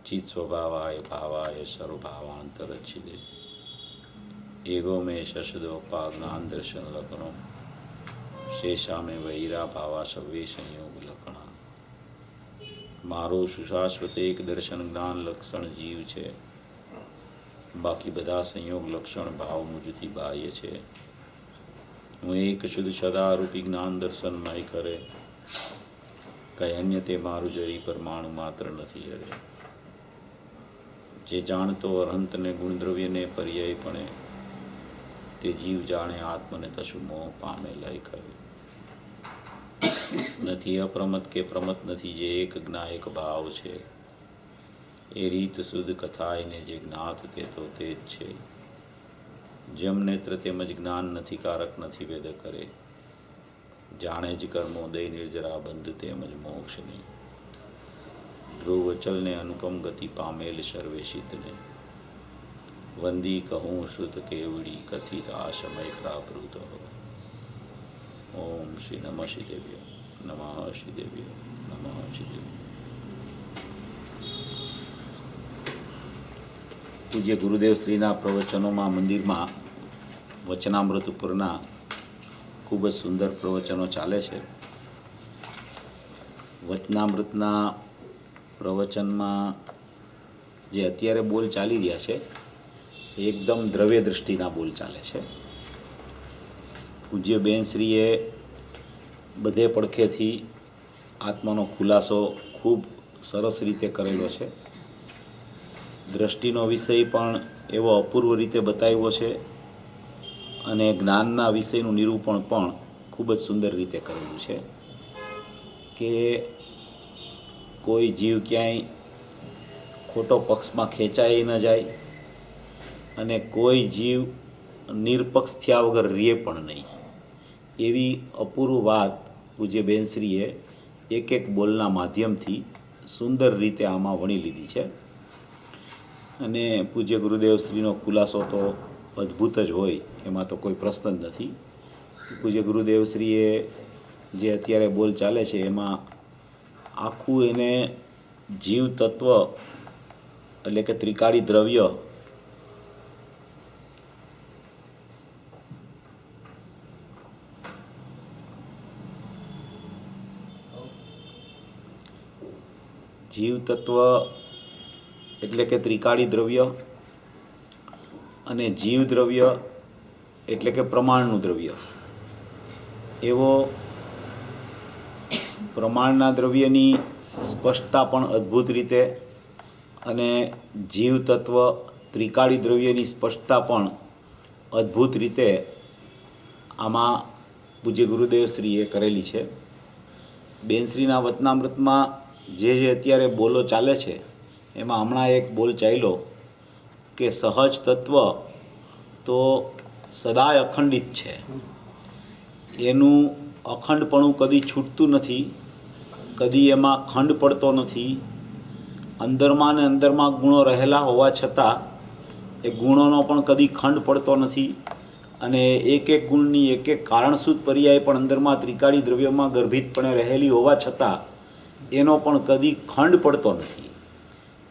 चित् स्वभावाय भावाय सर्वभावांतरच्छिदे एगो में शशदोपा ज्ञान दर्शन लक्षणों शेषा में वैरा भावा सवे संयोग लक्षणा मारो सुशाश्वत एक दर्शन ज्ञान लक्षण जीव है बाकी बधा संयोग लक्षण भाव मुझથી બાહ્ય છે હું એક શુદ્ધ સદારૂપી જ્ઞાન દર્શનમય કરે કઈ અન્ય તે મારું જરી પરમાણુ માત્ર નથી હરે જે જાણતો અનંતને ગુણદ્રવ્યને પર્યાયપણે તે જીવ જાણે આત્મને તશું મોહ પામે લય કરે નથી અપ્રમત કે પ્રમત નથી જે એક જ્ઞા એક ભાવ છે એ રીત શુદ્ધ કથાઈને જે જ્ઞાત તે તો તે જ છે જમ નેત્ર તેમજ જ્ઞાન નથી કારક નથી વેદ કરે જાણે જ કર્મોદય નિર્જરા બંધ તેમજ મોક્ષ નહીં ધ્રુવ અચલને અનુપમ ગતિ પામેલ સર્વે સિદ્ધને વંદી કહું શુદ્ધ કેવડી કથિત આ સમય પ્રાવૃત ઓમ શ્રી નમઃ શ્રીદેવ્ય નમઃ શ્રીદેવ્ય નમઃ શ્રીદેવ્ય પૂજ્ય ગુરુદેવ શ્રીના પ્રવચનોમાં મંદિરમાં વચનામૃત ઉપરના ખૂબ જ સુંદર પ્રવચનો ચાલે છે. વચનામૃતના પ્રવચનમાં જે અત્યારે બોલ ચાલી રહ્યા છે એ એકદમ દ્રવ્ય દૃષ્ટિના બોલ ચાલે છે. પૂજ્ય બેનશ્રીએ બધે પડખેથી આત્માનો ખુલાસો ખૂબ સરસ રીતે કરેલો છે. દ્રષ્ટિનો વિષય પણ એવો અપૂર્વ રીતે બતાવ્યો છે અને જ્ઞાનના વિષયનું નિરૂપણ પણ ખૂબ જ સુંદર રીતે કરેલું છે કે કોઈ જીવ ક્યાંય ખોટો પક્ષમાં ખેંચાઈ ન જાય અને કોઈ જીવ નિરપક્ષ થયા વગર રહે પણ નહીં. એવી અપૂર્વ વાત પૂજ્ય બેનશ્રીએ એક એક બોલના માધ્યમથી સુંદર રીતે આમાં વણી લીધી છે અને પૂજ્ય ગુરુદેવશ્રીનો ખુલાસો તો અદ્ભુત જ હોય એમાં તો કોઈ પ્રશ્ન જ નથી. પૂજ્ય ગુરુદેવશ્રીએ જે અત્યારે બોલ ચાલે છે એમાં આખું એને જીવ તત્વ એટલે કે ત્રિકાળી દ્રવ્ય જીવ તત્વ એટલે કે ત્રિકાળી દ્રવ્ય અને જીવ દ્રવ્ય એટલે કે પ્રમાણનું દ્રવ્ય એવો પ્રમાણના દ્રવ્યની સ્પષ્ટતા પણ અદ્ભુત રીતે અને જીવ તત્વ ત્રિકાળી દ્રવ્યની સ્પષ્ટતા પણ અદ્ભુત રીતે આમાં પૂજ્ય ગુરુદેવશ્રીએ કરેલી છે. બેનશ્રીના વચનામૃતમાં જે અત્યારે બોલો ચાલે છે એમાં હમણાં એક બોલ ચાલ્યો કે સહજ તત્વ તો સદાય અખંડિત છે, એનું અખંડપણું કદી છૂટતું નથી, કદી એમાં ખંડ પડતો નથી. અંદરમાં ને અંદરમાં ગુણો રહેલા હોવા છતાં એ ગુણોનો પણ કદી ખંડ પડતો નથી અને એક એક ગુણની એક એક કારણસૂત પર્યાય પણ અંદરમાં ત્રિકાળી દ્રવ્યમાં ગર્ભિતપણે રહેલી હોવા છતાં એનો પણ કદી ખંડ પડતો નથી.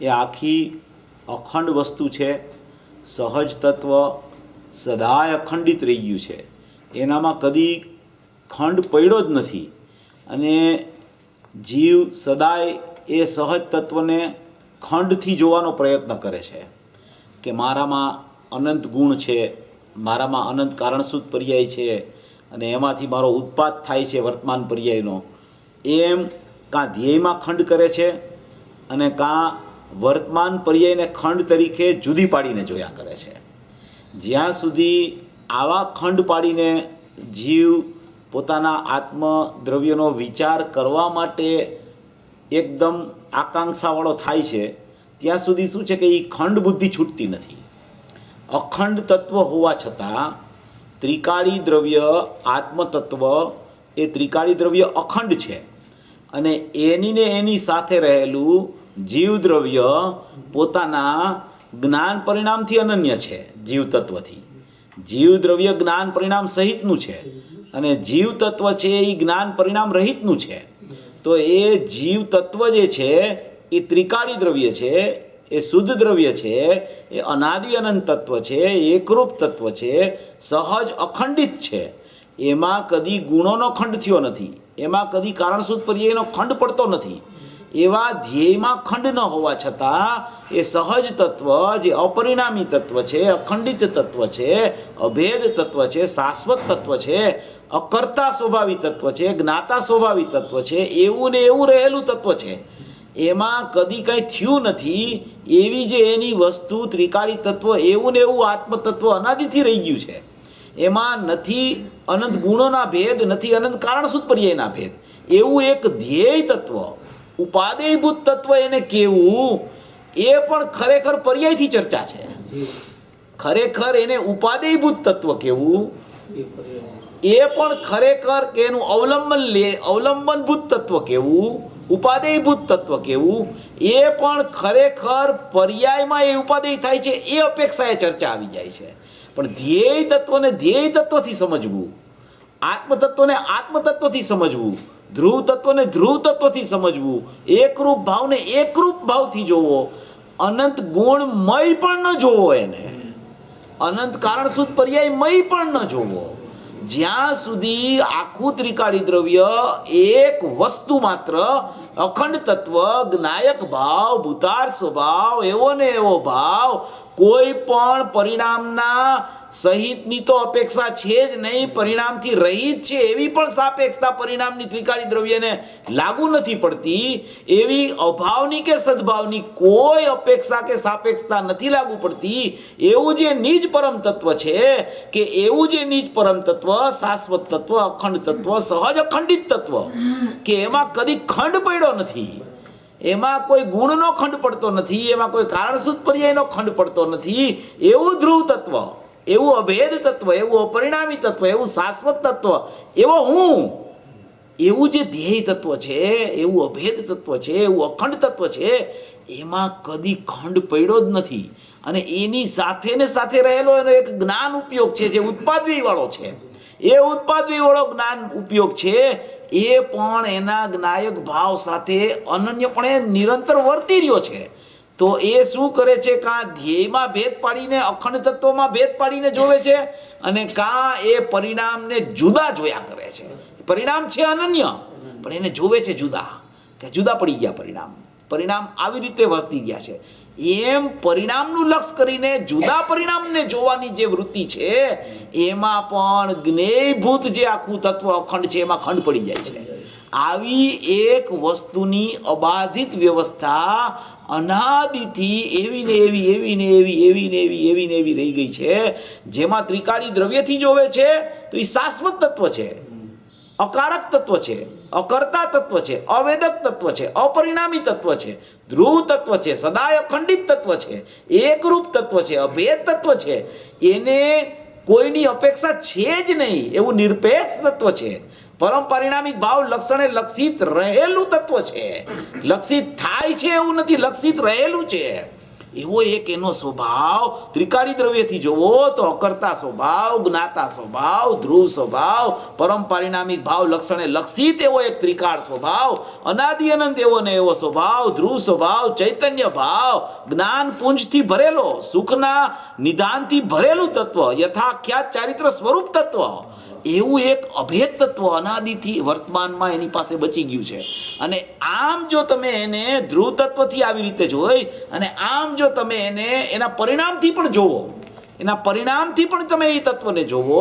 એ આખી અખંડ વસ્તુ છે. સહજ તત્વ સદાય અખંડિત રહી ગયું છે, એનામાં કદી ખંડ પડ્યો જ નથી અને જીવ સદાય એ સહજ તત્વને ખંડથી જોવાનો પ્રયત્ન કરે છે કે મારામાં અનંત ગુણ છે, મારામાં અનંત કારણસૂત પર્યાય છે અને એમાંથી મારો ઉત્પાદ થાય છે વર્તમાન પર્યાયનો. એમ કાં ધ્યેયમાં ખંડ કરે છે અને કાં વર્તમાન પર્યાયને ખંડ તરીકે જુદી પાડીને જોયા કરે છે. જ્યાં સુધી આવા ખંડ પાડીને જીવ પોતાના આત્મદ્રવ્યનો વિચાર કરવા માટે એકદમ આકાંક્ષાવાળો થાય છે ત્યાં સુધી શું છે કે એ ખંડ બુદ્ધિ છૂટતી નથી. અખંડ તત્વ હોવા છતાં ત્રિકાળી દ્રવ્ય આત્મતત્વ એ ત્રિકાળી દ્રવ્ય અખંડ છે અને એની ને એની સાથે રહેલું જીવ દ્રવ્ય પોતાના જ્ઞાન પરિણામથી અનન્ય છે. જીવ તત્વથી જીવ દ્રવ્ય જ્ઞાન પરિણામ સહિતનું છે અને જીવ તત્વ છે એ જ્ઞાન પરિણામ રહિતનું છે. તો એ જીવ તત્વ જે છે એ ત્રિકાળી દ્રવ્ય છે, એ શુદ્ધ દ્રવ્ય છે, એ અનાદિ અનંત તત્વ છે, એકરૂપ તત્વ છે, સહજ અખંડિત છે. એમાં કદી ગુણોનો ખંડ થયો નથી, એમાં કદી કારણસૂત્ર પર્યાયનો ખંડ પડતો નથી. એવા ધ્યેયમાં ખંડ ન હોવા છતાં એ સહજ તત્વ જે અપરિણામી તત્વ છે, અખંડિત તત્વ છે, અભેદ તત્વ છે, શાશ્વત તત્વ છે, અકર્તા સ્વભાવી તત્વ છે, જ્ઞાતા સ્વભાવી તત્વ છે, એવું ને એવું રહેલું તત્વ છે. એમાં કદી કંઈ થયું નથી. એવી જે એની વસ્તુ ત્રિકાળી તત્વ એવું ને એવું આત્મતત્વ અનાદિથી રહી ગયું છે. એમાં નથી અનંત ગુણોના ભેદ, નથી અનંત કારણસૂત્ર પર્યાયના ભેદ. એવું એક ધ્યેય તત્વ, ઉપાદેયભૂત તત્વ એને કેવું, એ પણ ખરેખર પર્યાયથી ચર્ચા છે. ખરેખર એને ઉપાદેયભૂત તત્વ કેવું, એ પણ ખરેખર કે એનું અવલંબનભૂત તત્વ કેવું, ઉપાદેયભૂત તત્વ કેવું, એ પણ ખરેખર પર્યાયમાં એ ઉપાદેય થાય છે એ અપેક્ષાએ ચર્ચા આવી જાય છે. પણ ધ્યેય તત્વને ધ્યેય તત્વથી સમજવું, આત્મતત્વને આત્મતત્વથી સમજવું, ધ્રુવ તત્વને ધ્રુવ તત્વથી સમજવું, એકરૂપ ભાવને એકરૂપ ભાવથી જોવો, અનંત ગુણમય પણ ન જોવો, એને અનંત કારણસૂત્ર પર્યાયમય પણ ન જોવો. જ્યાં સુધી આખું ત્રિકાળી દ્રવ્ય એક વસ્તુ માત્ર, અખંડ તત્વ, જ્ઞાયક ભાવ, ભૂતાર સ્વભાવ, એવો ને એવો ભાવ, કોઈ પણ પરિણામના સહિતની તો અપેક્ષા છે જ નહીં, પરિણામથી રહિત છે એવી પણ સાપેક્ષતા પરિણામની ત્રિકાળી દ્રવ્યને લાગુ નથી પડતી. એવી અભાવની કે સદભાવની કોઈ અપેક્ષા કે સાપેક્ષતા નથી લાગુ પડતી. એવું જે નિજ પરમ તત્વ છે, કે એવું જે નિજ પરમ તત્વ, શાશ્વત તત્વ, અખંડ તત્વ, સહજ અખંડિત તત્વ, કે એમાં કદી ખંડ પડ્યો નથી, એમાં કોઈ ગુણનો ખંડ પડતો નથી, એમાં કોઈ કારણસૂત્ર પર્યાયનો ખંડ પડતો નથી. એવું ધ્રુવ તત્વ, એવું અભેદ તત્વ, એવું અપરિણામી તત્વ, એવું શાશ્વત તત્વ, એવો હું, એવું જે ધ્યેય તત્વ છે, એવું અભેદ તત્વ છે, એવું અખંડ તત્વ છે, એમાં કદી ખંડ પડ્યો જ નથી. અને એની સાથે ને સાથે રહેલો એનો એક જ્ઞાન ઉપયોગ છે જે ઉત્પાદવી વાળો છે. એ ઉત્પાદવી વાળો જ્ઞાન ઉપયોગ છે, એ પણ એના જ્ઞાયક ભાવ સાથે અનન્યપણે નિરંતર વર્તી રહ્યો છે. તો એ શું કરે છે, કાં ધ્યેયમાં ભેદ પાડીને, અખંડ તત્વમાં ભેદ પાડીને જોવે છે, અને કાં એ પરિણામને જુદા જોયા કરે છે. પરિણામ છે અનન્ય, પણ એને જોવે છે જુદા, કે જુદા પડી ગયા પરિણામ આવી રીતે વર્તી ગયા છે. એમ પરિણામનું લક્ષ્ય કરીને જુદા પરિણામને જોવાની જે વૃત્તિ છે, એમાં પણ જ્ઞેયભૂત જે આખું તત્વ અખંડ છે એમાં ખંડ પડી જાય છે. આવી એક વસ્તુની અબાધિત વ્યવસ્થા અનાદિથી એવી ને એવી, એવી ને એવી, એવી ને એવી, એવી ને એવી રહી ગઈ છે. જેમાં ત્રિકાળી દ્રવ્યથી જોવે છે તો એ શાશ્વત તત્વ છે, અકારક તત્વ છે, અકર્તા તત્વ છે, અવેદક તત્વ છે, અપરિણામી તત્વ છે, ધ્રુવ તત્વ છે, સદાય અખંડિત તત્વ છે, એકરૂપ તત્વ છે, અભેદ તત્વ છે. એને કોઈની અપેક્ષા છે જ નહીં એવું નિરપેક્ષ તત્વ છે. પરમ પરિણામિક ભાવ લક્ષણે લક્ષિત રહેલું તત્વ છે. લક્ષિત થાય છે એવું નથી, લક્ષિત રહેલું છે. એવો એક એનો સ્વભાવ ત્રિકાળી દ્રવ્યથી જોવો તો અકર્તા સ્વભાવ, જ્ઞાતા સ્વભાવ, ધ્રુવ સ્વભાવ, પરમ પરિણામિક ભાવ લક્ષણે લક્ષિત એવો એક ત્રિકાળ સ્વભાવ, અનાદિ અનંત એવો ને એવો સ્વભાવ, ધ્રુવ સ્વભાવ, ચૈતન્ય ભાવ, જ્ઞાન પુંજથી ભરેલો, સુખના નિદાનથી ભરેલું તત્વ, યથાખ્યાત ચારિત્ર સ્વરૂપ તત્વ, એવું એક અભેદ તત્વ અનાદિથી વર્તમાનમાં એની પાસે બચી ગયું છે. અને આમ જો તમે એને ધ્રુવ તત્વથી આવી રીતે જોઈ, અને આમ જો તમે એને એના પરિણામથી પણ જોવો, એના પરિણામથી પણ તમે એ તત્વને જોવો,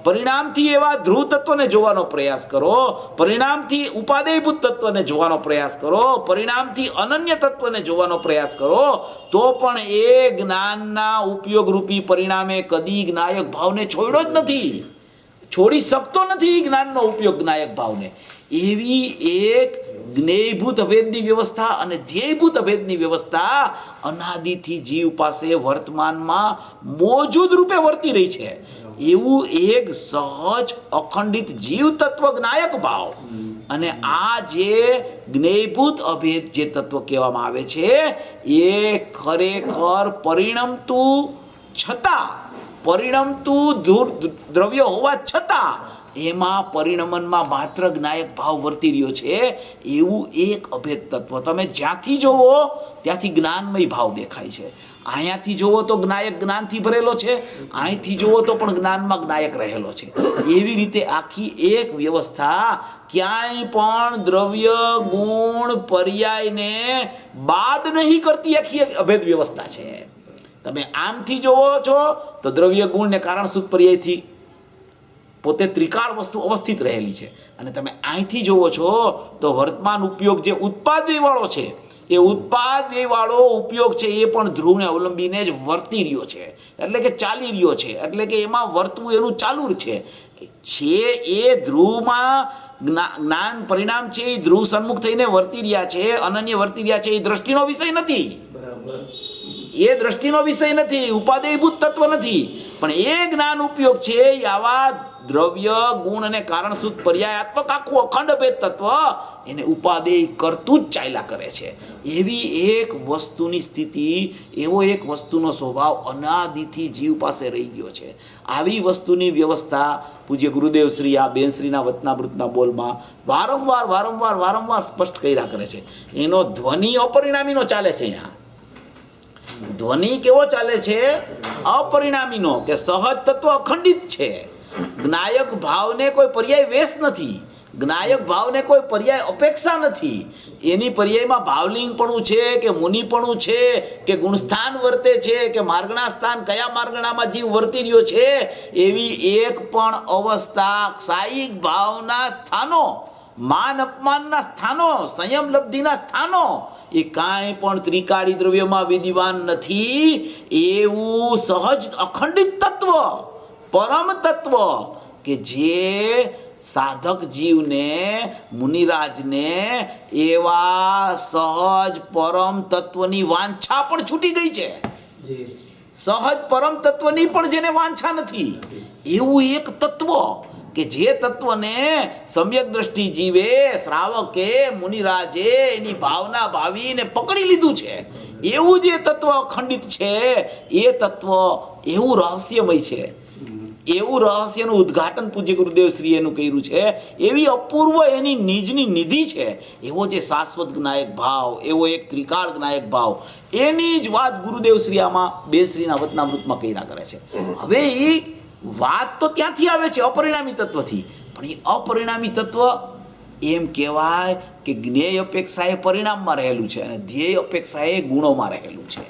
પરિણામથી એવા ધ્રુવ તત્વને જોવાનો પ્રયાસ કરો, પરિણામથી ઉપાદેયભૂત તત્વને જોવાનો પ્રયાસ કરો, પરિણામથી અનન્ય તત્વને જોવાનો પ્રયાસ કરો, તો પણ એ જ્ઞાનના ઉપયોગરૂપી પરિણામે કદી જ્ઞાયક ભાવને છોડ્યો જ નથી, છોડી શકતો નથી જ્ઞાનનો ઉપયોગ જ્ઞાયક ભાવને. એવી એક જ્ઞેયભૂત અભેદની વ્યવસ્થા અને ધ્યેયભૂત અભેદની વ્યવસ્થા અનાદિથી જીવ પાસે વર્તમાનમાં મોજૂદ રૂપે વર્તી રહી છે. એવું એક સહજ અખંડિત જીવ તત્વ જ્ઞાયક ભાવ, અને આ જે જ્ઞેયભૂત અભેદ જે તત્વ કહેવામાં આવે છે, એ ખરેખર પરિણમતું દ્રવ્ય હોવા છતાં એમાં પરિણમનમાં માત્ર જ્ઞાયક ભાવ વર્તી રહ્યો છે એવું એક અભેદ તત્વ. તમે જ્યાંથી જોવો ત્યાંથી જ્ઞાનમય ભાવ દેખાય છે. અહીંયાથી જોવો તો જ્ઞાયક જ્ઞાનથી ભરેલો છે, અહીંથી જોવો તો પણ જ્ઞાનમાં જ્ઞાયક રહેલો છે. એવી રીતે આખી એક વ્યવસ્થા ક્યાંય પણ દ્રવ્ય ગુણ પર્યાયને બાદ નહીં કરતી આખી એક અભેદ વ્યવસ્થા છે. તમે આમથી જોવો છો તો દ્રવ્ય ગુણ ને કારણ સૂત્ર પર્યાયથી પોતે ત્રિકાળ વસ્તુ અવસ્થિત રહેલી છે, અને તમે અહીંથી જોવો છો તો વર્તમાન ઉપયોગ જે ઉત્પાદ વાળો છે એ ઉત્પાદ વાળો ઉપયોગ છે એ પણ ધ્રુવને અવલંબીને જ વર્તી રહ્યો છે, એટલે કે ચાલી રહ્યો છે, એટલે કે એમાં વર્તવું એનું ચાલુ છે. એ ધ્રુવમાં જ્ઞાન પરિણામ છે એ ધ્રુવ સન્મુખ થઈને વર્તી રહ્યા છે, અનન્ય વર્તી રહ્યા છે. એ દ્રષ્ટિનો વિષય નથી, એ દ્રષ્ટિનો વિષય નથી, ઉપાદેયભૂત તત્વ નથી, પણ એ જ્ઞાન ઉપયોગ છે એ આવા દ્રવ્ય ગુણ અને કારણ સૂત્ર પર્યાયાત્મક આખું અખંડ ભેદ તત્વ એને ઉપાદેય કરતું જ ચાલ્યા કરે છે. એવી એક વસ્તુની સ્થિતિ, એવો એક વસ્તુનો સ્વભાવ અનાદિથી જીવ પાસે રહી ગયો છે. આવી વસ્તુની વ્યવસ્થા પૂજ્ય ગુરુદેવ શ્રી આ બેનશ્રીના વતનામૃતના બોલમાં વારંવાર સ્પષ્ટ કર્યા કરે છે. એનો ધ્વનિ અપરિણામીનો ચાલે છે. અહીંયા ધ્વનિ કેવો ચાલે છે? અપરિણામીનો, કે સહજ તત્વ અખંડિત છે. જ્ઞાયક ભાવને કોઈ પર્યાય વેશ નથી, જ્ઞાયક ભાવને કોઈ પર્યાય અપેક્ષા નથી. એની પર્યાયમાં ભાવલિંગપણું છે કે મુનિપણું છે કે ગુણસ્થાન વર્તે છે કે માર્ગણા સ્થાન કયા માર્ગણામાં જીવ વર્તી રહ્યો છે એવી એક પણ અવસ્થા, સાયિક ભાવના સ્થાનો, માન અપમાનના સ્થાનો, સંયમ લબ્ધિના સ્થાનો એ કાંઈ પણ ત્રિકાળી દ્રવ્યમાં વિદ્યમાન નથી. એવું સહજ અખંડિત તત્વ, પરમ તત્વ કે જે સાધક જીવને, મુનિરાજને એવા સહજ પરમ તત્વની વાંછા પણ છૂટી ગઈ છે. સહજ પરમ તત્વની પણ જેને વાંછા નથી એવું એક તત્વ કે જે તત્વને સમ્યક દ્રષ્ટિ જીવે, શ્રાવકે, મુનિરાજે એની ભાવના ભાવીને પકડી લીધું છે, એવું જે તત્વ અખંડિત છે એ તત્વ એવું રહસ્યમય છે. એવું રહસ્યનું ઉદ્ઘાટન પૂજ્ય ગુરુદેવ શ્રી એનું કર્યું છે. એવી અપૂર્વ એની નિજની નિધિ છે. એવો જે શાશ્વત જ્ઞાયક ભાવ, એવો એક ત્રિકાળ જ્ઞાયક ભાવ, એની જ વાત ગુરુદેવ શ્રી આમાં બેનશ્રીના વતનામૃતમાં કર્યા કરે છે. હવે એ વાત તો ત્યાંથી આવે છે અપરિણામી તત્વથી, પણ એ અપરિણામી તત્વ એમ કહેવાય કે જ્ઞેય અપેક્ષાએ પરિણામમાં રહેલું છે અને ધ્યેય અપેક્ષાએ ગુણોમાં રહેલું છે.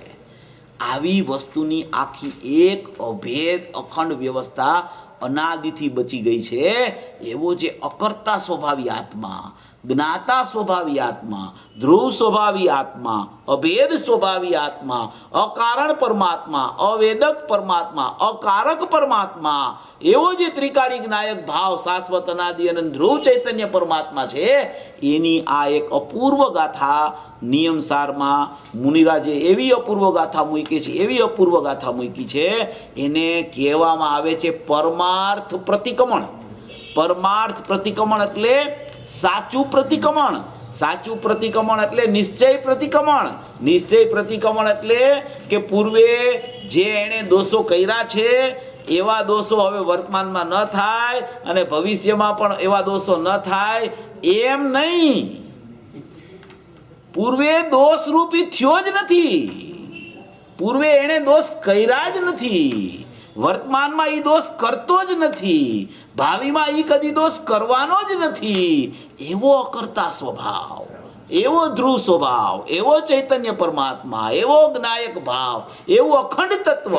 આવી વસ્તુની આખી એક અભેદ અખંડ વ્યવસ્થા અનાદિથી બચી ગઈ છે. એવો જે અકર્તા સ્વભાવી આત્મા, જ્ઞાતા સ્વભાવી આત્મા, ધ્રુવ સ્વભાવી આત્મા, અભેદ સ્વભાવી આત્મા, અકારણ પરમાત્મા, અવેદક પરમાત્મા, અકારક પરમાત્મા, એવો જે ત્રિકાળી જ્ઞાયક ભાવ શાશ્વત અનાદિ અને ધ્રુવ ચૈતન્ય પરમાત્મા છે એની આ એક અપૂર્વ ગાથા નિયમસારમાં મુનિરાજે એવી અપૂર્વ ગાથા મૂકી છે, એવી અપૂર્વ ગાથા મૂકી છે. એને કહેવામાં આવે છે પરમાર્થ પ્રતિક્રમણ. પરમાર્થ પ્રતિક્રમણ એટલે સાચું પ્રતિક્રમણ. સાચું પ્રતિક્રમણ એટલે નિશ્ચય પ્રતિક્રમણ. નિશ્ચય પ્રતિક્રમણ એટલે કે પૂર્વે જે એણે દોષો કર્યા છે એવા દોષો હવે વર્તમાનમાં ન થાય અને ભવિષ્યમાં પણ એવા દોષો ન થાય એમ નહીં. પૂર્વે દોષ રૂપી થયો જ નથી, પૂર્વે એણે દોષ કર્યા જ નથી, વર્તમાનમાં એ દોષ કરતો જ નથી, ભાવિમાં એ કદી દોષ કરવાનો જ નથી. એવો અકર્તા સ્વભાવ, એવો ધ્રુવ સ્વભાવ, એવો ચૈતન્ય પરમાત્મા, એવો જ્ઞાયક ભાવ, એવું અખંડ તત્વ,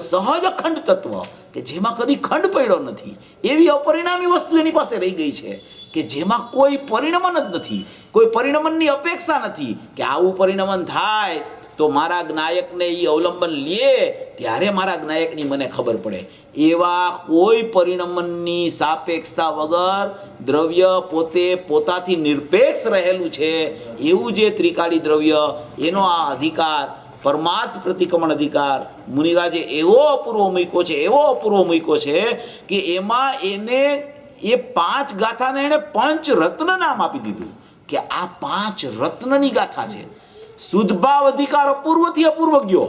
સહજ અખંડ તત્વ કે જેમાં કદી ખંડ પડ્યો નથી. એવી અપરિણામી વસ્તુ એની પાસે રહી ગઈ છે કે જેમાં કોઈ પરિણમન જ નથી, કોઈ પરિણમનની અપેક્ષા નથી કે આવું પરિણમન થાય તો મારા જ્ઞાયકને એ અવલંબન લે ત્યારે મારા જ્ઞાયકની મને ખબર પડે. એવા કોઈ પરિણમનની સાપેક્ષતા વગર દ્રવ્ય પોતે પોતાથી નિરપેક્ષ રહેલું છે એવું જે ત્રિકાળી દ્રવ્ય, એનો આ અધિકાર પરમાર્થ પ્રતિક્રમણ અધિકાર મુનિરાજે એવો અપૂર્વ મૂક્યો છે, એવો અપૂર્વ મૂક્યો છે કે એમાં એને એ 5 ગાથાને એણે પંચ રત્ન નામ આપી દીધું કે આ 5 રત્નની ગાથા છે. શુદ્ધભાવ અધિકાર અપૂર્વથી અપૂર્વ ગયો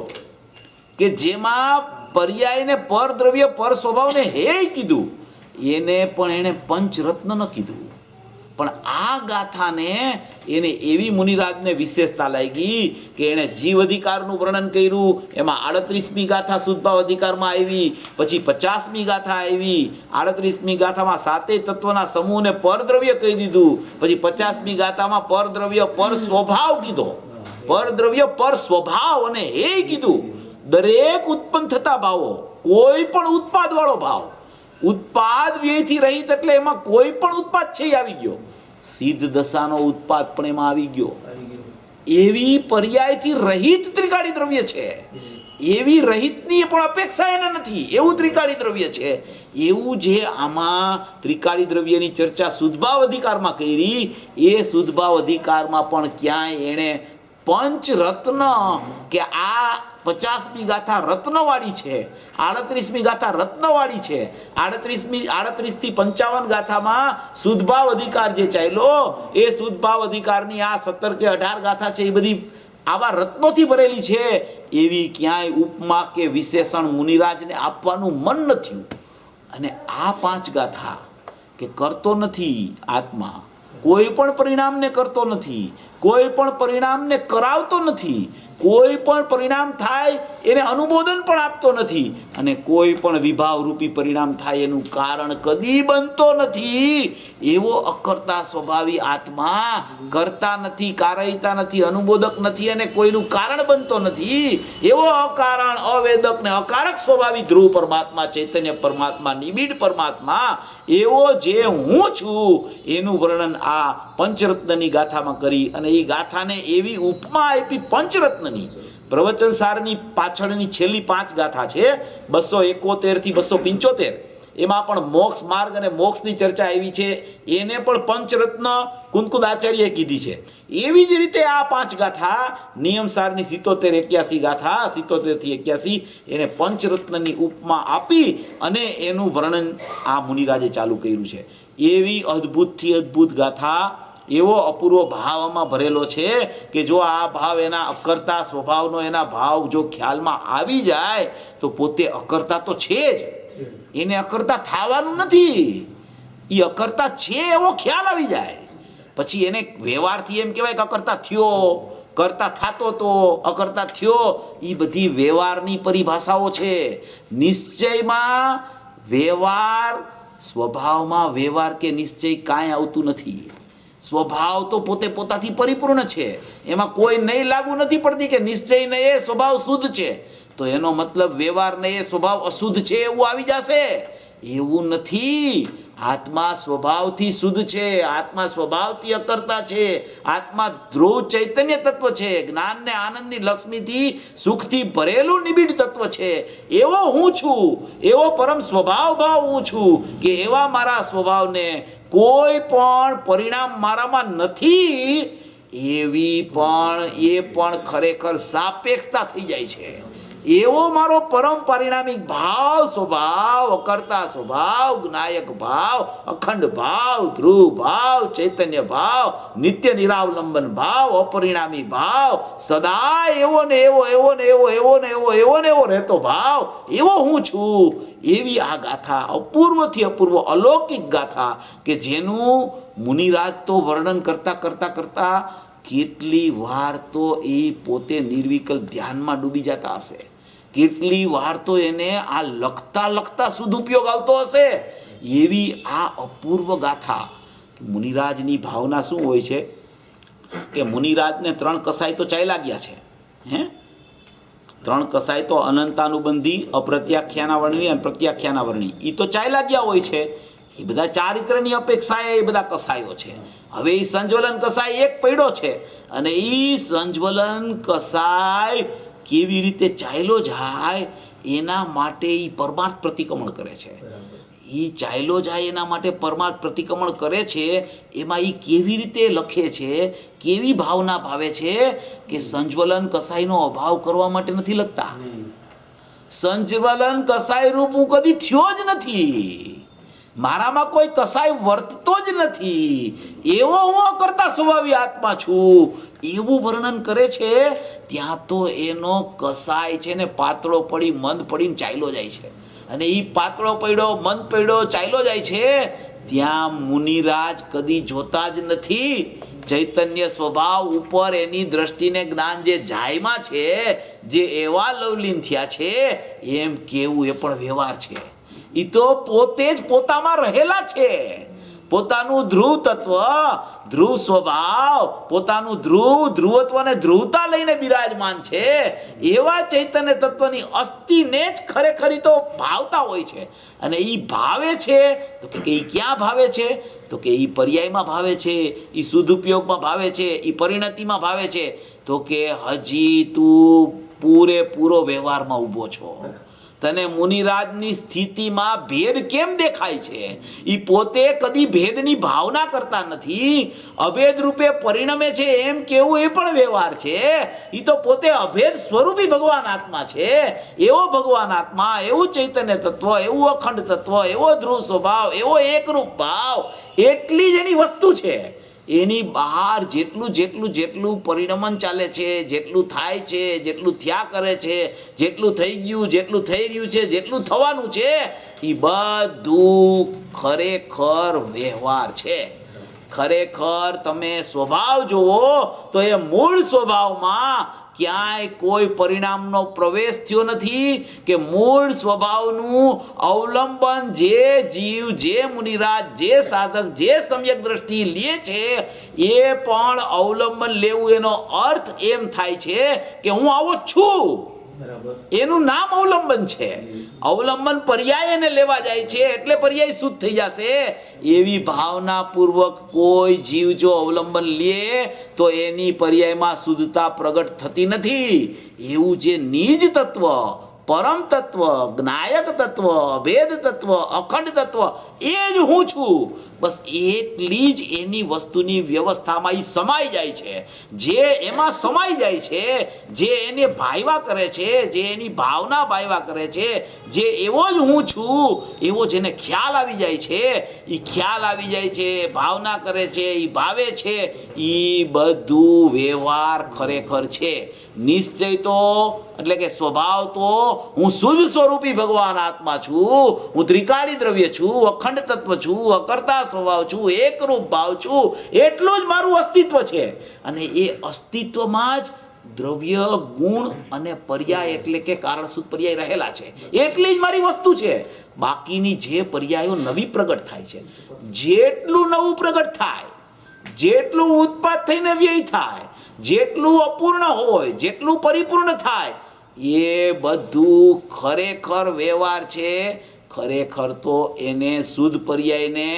કે જેમાં પર્યાયને પર દ્રવ્ય પર સ્વભાવને હે કીધું. એને પણ એણે પંચરત્ન ન કીધું, પણ આ ગાથાને એને એવી મુનિરાજને વિશેષતા લાગી કે એણે જીવ અધિકારનું વર્ણન કર્યું. એમાં 38મી ગાથા શુદ્ધભાવ અધિકારમાં આવી, પછી 50મી ગાથા આવી. 38મી ગાથામાં સાતેય તત્વના સમૂહને પરદ્રવ્ય કહી દીધું. પછી 50મી ગાથામાં પરદ્રવ્ય પર સ્વભાવ કીધો, પરદ્રવ્ય પર સ્વભાવ અને એ કીધું. દરેક ઉત્પન્ન થતા ભાવો, કોઈ પણ ઉત્પાદ વાળો ભાવ, ઉત્પાદ વ્યયથી રહિત એટલે એમાં કોઈ પણ ઉત્પાદ છે એ આવી ગયો. સિદ્ધ દશાનો ઉત્પાદ પણ એમાં આવી ગયો. એવી પર્યાયથી રહિત ત્રિકાળી દ્રવ્ય છે, એવી રહિતની પણ અપેક્ષા એને નથી, એવું ત્રિકાળી દ્રવ્ય છે. એવું જે આમાં ત્રિકાળી દ્રવ્યની ચર્ચા શુદ્ધભાવ અધિકારમાં કરી, એ શુદ્ધભાવ અધિકારમાં પણ ક્યાંય એણે પંચરત્ન કે આ 50મી ગાથા રત્નવાળી છે, 38મી ગાથા રત્નવાળી છે, 38 થી 55 ગાથામાં શુદ્ધભાવ અધિકાર જે ચાલ્યો, એ શુદ્ધભાવ અધિકારની આ 17 કે 18 ગાથા છે, એ બધી આવા રત્નોથી ભરેલી છે. એવી ક્યાંય ઉપમા કે વિશેષણ મુનિરાજને આપવાનું મન નથી. અને આ 5 ગાથા કે કરતો નથી આત્મા, કોઈ પણ પરિણામને કરતો નથી, કોઈ પણ પરિણામને કરાવતો નથી, કોઈ પણ પરિણામ થાય એને અનુમોદન પણ આપતો નથી, અને કોઈ પણ વિભાવ રૂપી પરિણામ થાય એનું કારણ કદી બનતો નથી. એવો અકર્તા સ્વભાવી આત્મા કરતા નથી, કારયતા નથી, અનુમોદક નથી અને કોઈનું કારણ બનતો નથી. એવો અકારણ, અવેદક ને અકારક સ્વભાવી ધ્રુવ પરમાત્મા, ચૈતન્ય પરમાત્મા, નિબિડ પરમાત્મા, એવો જે હું છું એનું વર્ણન આ પંચરત્નની ગાથામાં કરી. અને એ ગાથાને એવી ઉપમા આપી પંચરત્નની. પ્રવચન સારની પાછળની છેલ્લી 5 ગાથા છે, 271 થી 275, એમાં પણ મોક્ષ માર્ગ અને મોક્ષની ચર્ચા આવી છે. એને પણ પંચરત્ન કુંકુદ આચાર્યએ કીધી છે. એવી જ રીતે આ 5 ગાથા નિયમ સારની 77 81 ગાથા, 77 થી 81, એને પંચરત્નની ઉપમા આપી અને એનું વર્ણન આ મુનિરાજે ચાલુ કર્યું છે. એવી અદ્ભુતથી અદ્ભુત ગાથા, એવો અપૂર્વ ભાવમાં ભરેલો છે કે જો આ ભાવ એના અકર્તા સ્વભાવનો, એના ભાવ જો ખ્યાલમાં આવી જાય તો પોતે અકર્તા તો છે જ, એને અકર્તા થવાનું નથી. એ અકર્તા છે એવો ખ્યાલ આવી જાય, પછી એને વ્યવહારથી એમ કહેવાય કે અકર્તા થયો, કરતા થતો તો, અકર્તા થયો. એ બધી વ્યવહારની પરિભાષાઓ છે. નિશ્ચયમાં વ્યવહાર, સ્વભાવમાં વ્યવહાર કે નિશ્ચય કાંઈ આવતું નથી. સ્વભાવ તો પોતે પોતાથી પરિપૂર્ણ છે, એમાં કોઈ નહીં લાગુ નથી પડતી કે નિશ્ચય ને એ સ્વભાવ શુદ્ધ છે તો એનો મતલબ વ્યવહાર ને એ સ્વભાવ અશુદ્ધ છે એવું આવી જશે. એવું નથી. આત્મા સ્વભાવથી શુદ્ધ છે, આત્મા સ્વભાવથી અકર્તા છે, આત્મા ધ્રુવ ચૈતન્ય તત્વ છે, જ્ઞાન ને આનંદની લક્ષ્મીથી સુખથી ભરેલું નિબિડ તત્વ છે. એવો હું છું, એવો પરમ સ્વભાવ ભાવ હું છું કે એવા મારા સ્વભાવને કોઈ પણ પરિણામ મારામાં નથી. એવી પણ એ પણ ખરેખર સાપેક્ષતા થઈ જાય છે. એવો મારો પરમ પરિણામિક ભાવ, સ્વભાવ, અકર્તા સ્વભાવ, જ્ઞાયક ભાવ, અખંડ ભાવ, ધ્રુવ ભાવ, ચૈતન્ય ભાવ, નિત્ય નિરાવલંબન ભાવ, અપરિણામી ભાવ, સદા એવો ને એવો, એવો ને એવો, એવો ને એવો, એવો ને એવો રહેતો ભાવ, એવો હું છું. એવી આ ગાથા અપૂર્વથી અપૂર્વ અલૌકિક ગાથા કે જેનું મુનિરાજ તો વર્ણન કરતા કરતા કરતા કેટલી વાર તો એ પોતે નિર્વિકલ્પ ધ્યાનમાં ડૂબી જતા હશે, કેટલી વાર તો એને આ લખતા લખતા સદુપયોગ આવતો હશે. એવી આ અપૂર્વ ગાથા. મુનિરાજની ભાવના શું હોય છે કે મુનિરાજને 3 કસાય તો ચાલ્યા ગયા છે. 3 કસાય તો અનંતાનુબંધી, અપ્રત્યાખ્યાના વર્ણની અને પ્રત્યાખ્યાના વર્ણની, એ તો ચાલ્યા ગયા હોય છે. એ બધા ચારિત્રની અપેક્ષાએ એ બધા કસાયો છે. હવે એ સંજ્વલન કસાય એક પડ્યો છે અને એ સંજ્વલન કસાય કેવી રીતે ચાલ્યો જાય એના માટે એ પરમાર્થ પ્રતિક્રમણ કરે છે. એ ચાલ્યો જાય એના માટે પરમાર્થ પ્રતિક્રમણ કરે છે. એમાં એ કેવી રીતે લખે છે, કેવી ભાવના ભાવે છે કે સંજ્વલન કસાયનો અભાવ કરવા માટે નથી લખતા. સંજ્વલન કસાય રૂપ હું કદી થયો જ નથી, મારામાં કોઈ કસાય વર્તતો જ નથી, એવો હું કરતા સ્વભાવી આત્મા છું, એવું વર્ણન કરે છે. ત્યાં તો એનો કસાય છે ને પાતળો પડી મંદ પડીને ચાલ્યો જાય છે અને એ પાતળો પડ્યો, મંદ પડ્યો ચાલ્યો જાય છે, ત્યાં મુનિરાજ કદી જોતા જ નથી. ચૈતન્ય સ્વભાવ ઉપર એની દ્રષ્ટિને જ્ઞાન જે જાયમાં છે, જે એવા લવલીન થયા છે, એમ કેવું એ પણ વ્યવહાર છે. એ તો પોતે જ પોતામાં રહેલા છે. પોતાનું ધ્રુવ તત્વ, ધ્રુવ સ્વભાવ, પોતાનું ધ્રુવત્વ અને ધ્રુવતા લઈને બિરાજમાન છે. એવા ચૈતન્ય તત્વની અસ્થિને જ ખરેખર તો ભાવતા હોય છે. અને એ ભાવે છે તો કે એ ક્યાં ભાવે છે? તો કે એ પર્યાયમાં ભાવે છે, એ સદુપયોગમાં ભાવે છે, એ પરિણતિમાં ભાવે છે. તો કે હજી તું પૂરેપૂરો વ્યવહારમાં ઊભો છો. તને મુનિરાજની સ્થિતિમાં ભેદ કેમ દેખાય છે? એ પોતે કદી ભેદની ભાવના કરતા નથી. અભેદ રૂપે પરિણમે છે એમ કેવું એ પણ વ્યવહાર છે. એ તો પોતે અભેદ સ્વરૂપી ભગવાન આત્મા છે. એવો ભગવાન આત્મા, એવું ચૈતન્ય તત્વ, એવું અખંડ તત્વ, એવો ધ્રુવ સ્વભાવ, એવો એકરૂપ ભાવ, એટલી જ એની વસ્તુ છે. એની બહાર જેટલું પરિણમન ચાલે છે, જેટલું થાય છે, જેટલું થયા કરે છે, જેટલું થઈ ગયું, જેટલું થઈ રહ્યું છે, જેટલું થવાનું છે, એ બધું ખરેખર વ્યવહાર છે. ખરેખર તમે સ્વભાવ જુઓ તો એ મૂળ સ્વભાવમાં ક્યાંય કોઈ પરિણામનો પ્રવેશ થયો નથી. કે મૂળ સ્વભાવનું અવલંબન જે જીવ, જે મુનિરાજ, જે સાધક, જે સમ્યક દ્રષ્ટિ લે છે, એ પણ અવલંબન લેવું એનો અર્થ એમ થાય છે કે હું આવો છું. એનું નામ અવલંબન છે. અવલંબન પર્યાય એને લેવા જાય છે એટલે પર્યાય શુદ્ધ થઈ જશે. એવી ભાવના પૂર્વક કોઈ જીવ જો અવલંબન લે તો એની પર્યાયમાં શુદ્ધતા પ્રગટ થતી નથી. એવું જે નિજ તત્વ, પરમ તત્વ, જ્ઞાયક તત્વ, ભેદ તત્વ, અખંડ તત્વ, એ જ હું છું, બસ એટલી જ એની વસ્તુની વ્યવસ્થામાં એ સમાઈ જાય છે. જે એમાં સમાઈ જાય છે, જે એને ભાવ્યા કરે છે, જે એની ભાવના ભાવ્યા કરે છે, જે એવો જ હું છું એવો જેને ખ્યાલ આવી જાય છે, એ ખ્યાલ આવી જાય છે, ભાવના કરે છે, એ ભાવે છે, એ બધું વ્યવહાર ખરેખર છે. નિશ્ચય તો એટલે કે સ્વભાવ તો હું શુદ્ધ સ્વરૂપી ભગવાન આત્મા છું, હું ત્રિકાળી દ્રવ્ય છું, અખંડ તત્વ છું, અકર્તા સ્વભાવ છું, એકરૂપ ભાવ છું, એટલું જ મારું અસ્તિત્વ છે. અને એ અસ્તિત્વમાં જ દ્રવ્ય, ગુણ અને પર્યાય એટલે કે કારણ શુદ્ધ પર્યાય રહેલા છે. એટલી જ મારી વસ્તુ છે. બાકીની જે પર્યાયો નવી પ્રગટ થાય છે, જેટલું નવું પ્રગટ થાય, જેટલું ઉત્પાદ થઈને વ્યય થાય, જેટલું અપૂર્ણ હોય, જેટલું પરિપૂર્ણ થાય, એ બધું ખરેખર વ્યવહાર છે. ખરેખર તો એને શુદ્ધ પર્યાયને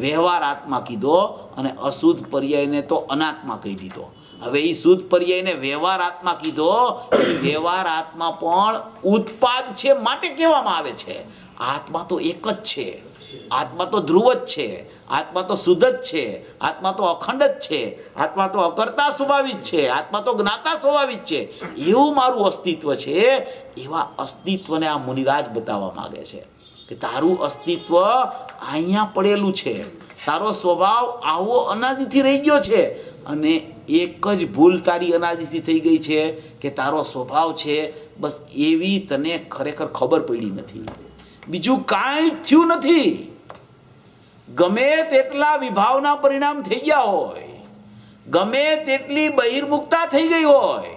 વ્યવહાર આત્મા કીધો અને અશુદ્ધ પર્યાયને તો અનાત્મા કહી દીધો. હવે એ શુદ્ધ પર્યાયને વ્યવહાર આત્મા કીધો. એ વ્યવહાર આત્મા પણ ઉત્પાદ છે માટે કહેવામાં આવે છે. આત્મા તો એક જ છે. આત્મા તો ધ્રુવ જ છે. આત્મા તો શુદ્ધ જ છે. આત્મા તો અખંડ જ છે. આત્મા તો અકર્તા સ્વભાવિત છે. આત્મા તો જ્ઞાતા સ્વભાવિત છે. એવું મારું અસ્તિત્વ છે. એવા અસ્તિત્વને આ મુનિરાજ બતાવવા માંગે છે કે તારું અસ્તિત્વ અહીંયા પડેલું છે. તારો સ્વભાવ આવો અનાદિથી રહી ગયો છે. અને એક જ ભૂલ તારી અનાદિથી થઈ ગઈ છે કે તારો સ્વભાવ છે બસ એવી તને ખરેખર ખબર પડી નથી. બીજું કાંઈ થયું નથી. ગમે તેટલા વિભાવના પરિણામ થઈ ગયા હોય, ગમે તેટલી બહિર્મુખતા થઈ ગઈ હોય,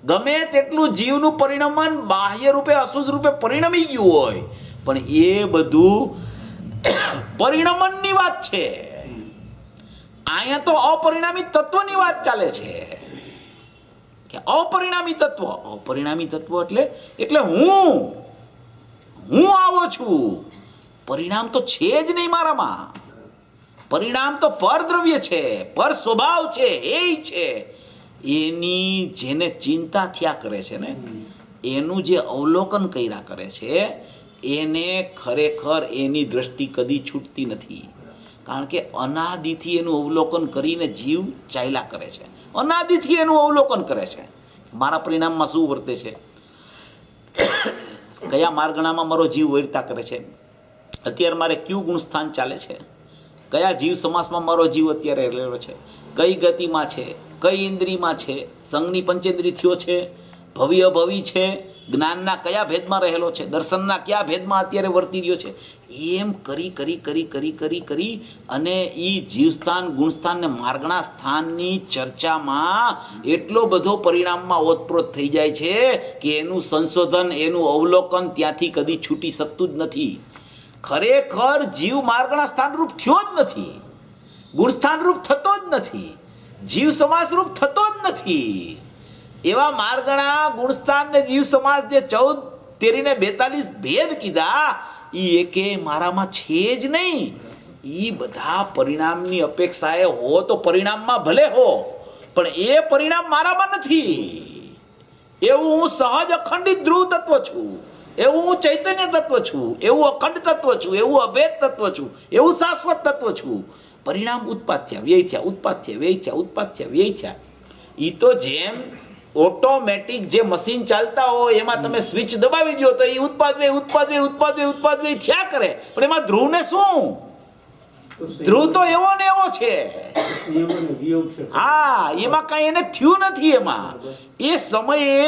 ગમે તેટલું જીવનું પરિણમન બાહ્ય રૂપે અશુદ્ધ રૂપે પરિણમી ગયું હોય, પણ એ બધું પરિણમનની વાત છે. અહીંયા તો અપરિણામી તત્વની વાત ચાલે છે કે અપરિણામી તત્વ એટલે હું આવો છું. પરિણામ તો છે જ નહીં મારામાં. પરિણામ તો પરદ્રવ્ય છે, પર સ્વભાવ છે, એ છે. એની જેને ચિંતા થયા કરે છે ને, એનું જે અવલોકન કર્યા કરે છે, એને ખરેખર એની દ્રષ્ટિ કદી છૂટતી નથી. કારણ કે અનાદિથી એનું અવલોકન કરીને જીવ ચાલ્યા કરે છે. અનાદિથી એનું અવલોકન કરે છે. મારા પરિણામમાં શું વર્તે છે, કયા માર્ગણામાં મારો જીવ વર્તા કરે છે, અત્યારે મારે કયું ગુણસ્થાન ચાલે છે, કયા જીવ સમાસમાં મારો જીવ અત્યારે રહેલો છે, કઈ ગતિમાં છે, કઈ ઇન્દ્રિયમાં છે, સંઘની પંચેન્દ્રિય થયો છે, ભવી અભવી છે, જ્ઞાનના કયા ભેદમાં રહેલો છે, દર્શનના કયા ભેદમાં અત્યારે વર્તી રહ્યો છે, એમ કરી કરી કરી કરી કરી કરી અને એ જીવસ્થાન ગુણસ્થાન ને માર્ગણા સ્થાનની ચર્ચામાં એટલો બધો પરિણામમાં ઓતપ્રોત થઈ જાય છે કે એનું સંશોધન, એનું અવલોકન ત્યાંથી કદી છૂટી શકતું જ નથી. ખરેખર જીવ માર્ગણા સ્થાનરૂપ થયો જ નથી, ગુણસ્થાનરૂપ થતો જ નથી, જીવ સમાસરૂપ થતો જ નથી. એવા માર્ગણા ગુણસ્થાન ને જીવ સમાસ જે 14 13 ને 42 ભેદ કીધા એ એકે મારામાં છે જ નહીં. એ બધા પરિણામની અપેક્ષાએ હો તો પરિણામમાં ભલે હો, પણ એ પરિણામ મારામાં નથી. એવું હું સહજ અખંડિત ધ્રુવ તત્વ છું, એવું હું ચૈતન્ય તત્વ છું, એવું અખંડ તત્વ છું, એવું અભેદ તત્વ છું, એવું શાશ્વત તત્વ છું. પરિણામ ઉત્પાદ થયા, વ્યય થયા, ઉત્પાદ થયા, વ્યય થયા, ઉત્પાદ થયા, વ્યય થયા. એ તો જેમ ઓટોમેટિક જે મશીન ચાલતા હોય એમાં તમે સ્વિચ દબાવી દો તો એ ઉત્પાદ વ્યય ઉત્પાદ વ્યય ઉત્પાદ વ્યય ઉત્પાદ વ્યય થયા કરે. પણ એમાં ધ્રુવને શું? ધ્રુવ તો એવો ને એવો છે. હા, એમાં કઈ એને થયું નથી. એમાં એ સમયે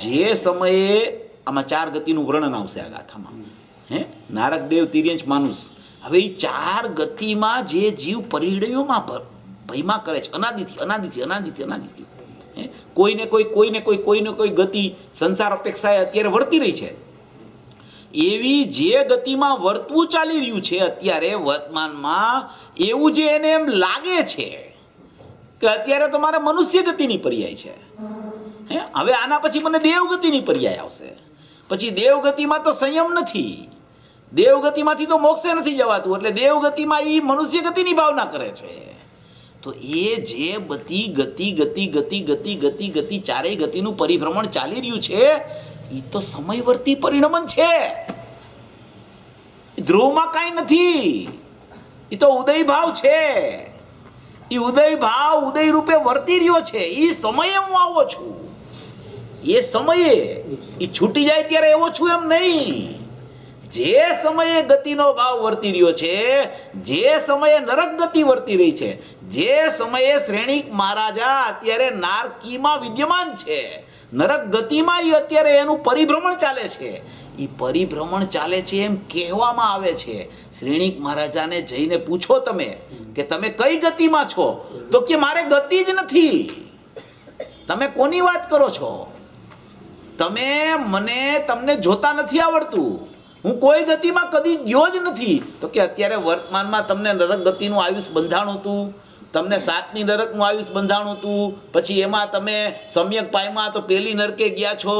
જે સમયે આમાં 4 ગતિનું વર્ણન આવશે આ ગાથામાં. નારક દેવ, તિર્યંચ, માનુષ. હવે એ 4 ગતિમાં જે જીવ પરિણયોમાં ભયમાં કરે છે, અનાદિથી અનાદિથી અનાદિથી અનાદિથી કોઈને કોઈ ગતિ સંસાર અપેક્ષાએ અત્યારે વર્તી રહી છે. એવી જે ગતિમાં વર્તવું ચાલી રહ્યું છે અત્યારે વર્તમાનમાં, એવું જે એને એમ લાગે છે કે અત્યારે તો મારે મનુષ્ય ગતિની પર્યાય છે. હવે આના પછી મને દેવગતિની પર્યાય આવશે. પછી દેવગતિમાં તો સંયમ નથી, દેવગતિમાંથી તો મોક્ષે નથી જવાતું, એટલે દેવગતિમાં એ મનુષ્ય ગતિની ભાવના કરે છે. તો એ જે બધી ગતિ ગતિ ગતિ ગતિ ગતિ ગતિ ચારેય ગતિનું પરિભ્રમણ ચાલી રહ્યું છે એ તો સમયવર્તી પરિણમન છે. ધ્રુવમાં કાંઈ નથી, એ તો ઉદય ભાવ છે. એ ઉદય ભાવ ઉદય રૂપે વર્તી રહ્યો છે. એ સમયે હું આવો છું, એ સમયે એ છૂટી જાય ત્યારે એવો છું એમ નહીં. જે સમયે ગતિનો ભાવ વર્તી રહ્યો છે, જે સમયે નરક ગતિ વર્તી રહી છે, જે સમયે શ્રેણીક મહારાજા અત્યારે નારકીમાં વિદ્યમાન છે, નરક ગતિમાં એ અત્યારે એનું પરિભ્રમણ ચાલે છે. એ પરિભ્રમણ ચાલે છે એમ કહેવામાં આવે છે. શ્રેણીક મહારાજાને જઈને પૂછો તમે કે તમે કઈ ગતિમાં છો, તો કે મારે ગતિ જ નથી. તમે કોની વાત કરો છો? તમને જોતા નથી આવડતું. હું કોઈ ગતિમાં કદી ગયો જ નથી. તો કે અત્યારે વર્તમાનમાં તમને નરક ગતિનું આયુષ બંધાણું હતું, તમને 7ની નરકનું આયુષ બંધાણું હતું, પછી એમાં તમે સમ્યક પાયમાં તો પેલી નરકે ગયા છો,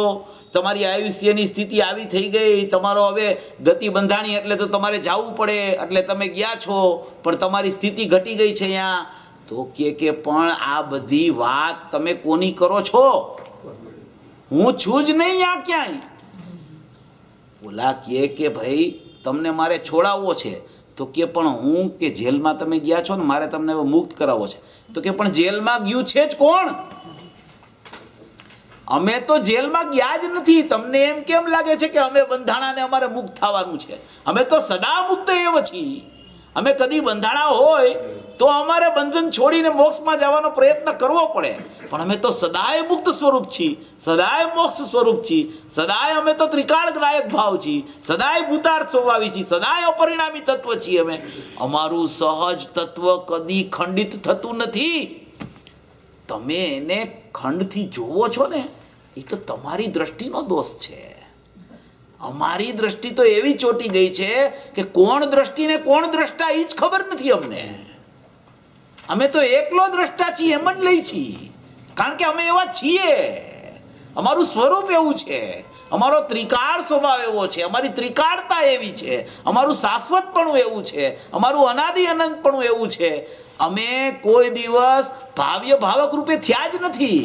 તમારી આયુષ્યની સ્થિતિ આવી થઈ ગઈ, તમારો હવે ગતિ બંધાણી એટલે તો તમારે જવું પડે, એટલે તમે ગયા છો, પણ તમારી સ્થિતિ ઘટી ગઈ છે અહીંયા. તો કે પણ આ બધી વાત તમે કોની કરો છો? હું છું જ નહીં આ ક્યાંય. ઓલા કે ભાઈ તમને મારે છોડાવવો છે, તો કે પણ હું કે જેલમાં તમે ગયા છો ને, મારે તમને મુક્ત કરાવવો છે. તો કે પણ જેલમાં ગયું છે જ કોણ? અમે તો જેલમાં ગયા જ નથી. તમને એમ કેમ લાગે છે કે અમે બંધાણા ને અમારે મુક્ત થવાનું છે? અમે તો સદા મુક્ત એવ છીએ. અમે કદી બંધાણા હોય તો અમારે બંધન છોડીને મોક્ષમાં જવાનો પ્રયત્ન કરવો પડે, પણ અમે તો સદાય મુક્ત સ્વરૂપ છીએ, સદાય મોક્ષ સ્વરૂપ છીએ, સદાય અમે તો ત્રિકાળ ગ્રાયક ભાવ છીએ, સદાય ભૂતાર્થ સ્વભાવી છીએ, સદાય અપરિણામી તત્વ છીએ અમે. અમારું સહજ તત્વ કદી ખંડિત થતું નથી. તમે એને ખંડથી જોવો છો ને, એ તો તમારી દ્રષ્ટિનો દોષ છે. અમારી દ્રષ્ટિ તો એવી ચોટી ગઈ છે કે કોણ દ્રષ્ટિ ને કોણ દ્રષ્ટા એ જ ખબર નથી અમને. અમે તો એકલો દ્રષ્ટા છીએ એમ જ લઈ છીએ, કારણ કે અમે એવા છીએ. અમારું સ્વરૂપ એવું છે, અમારો ત્રિકાળ સ્વભાવ એવો છે, અમારી ત્રિકાળતા એવી છે, અમારું શાશ્વતપણું એવું છે, અમારું અનાદિ અનંતપણું એવું છે. અમે કોઈ દિવસ ભાવ્ય ભાવક રૂપે થયા જ નથી.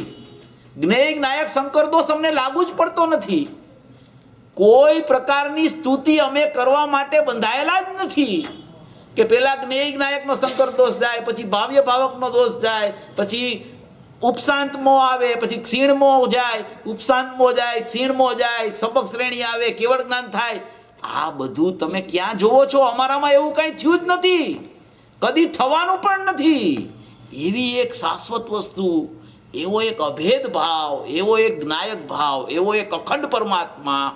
જ્ઞેય નાયક શંકર દોષ અમને લાગુ જ પડતો નથી. કોઈ પ્રકારની સ્તુતિ અમે કરવા માટે બંધાયેલા જ નથી કે પેલા જ્ઞેય નાયકનો શંકર દોષ જાય, પછી ભાવ્ય ભાવકનો દોષ જાય, પછી ઉપશાંત મોહ આવે, પછી ક્ષીણ મોહ જાય, ઉપશાંત મોહ જાય, ક્ષીણ મોહ જાય, સપક શ્રેણી આવે, કેવળ જ્ઞાન થાય. આ બધું તમે ક્યાં જોવો છો? અમારામાં એવું કાંઈ થયું જ નથી, કદી થવાનું પણ નથી. એવી એક શાશ્વત વસ્તુ, એવો એક અભેદ ભાવ, એવો એક જ્ઞાયક ભાવ, એવો એક અખંડ પરમાત્મા,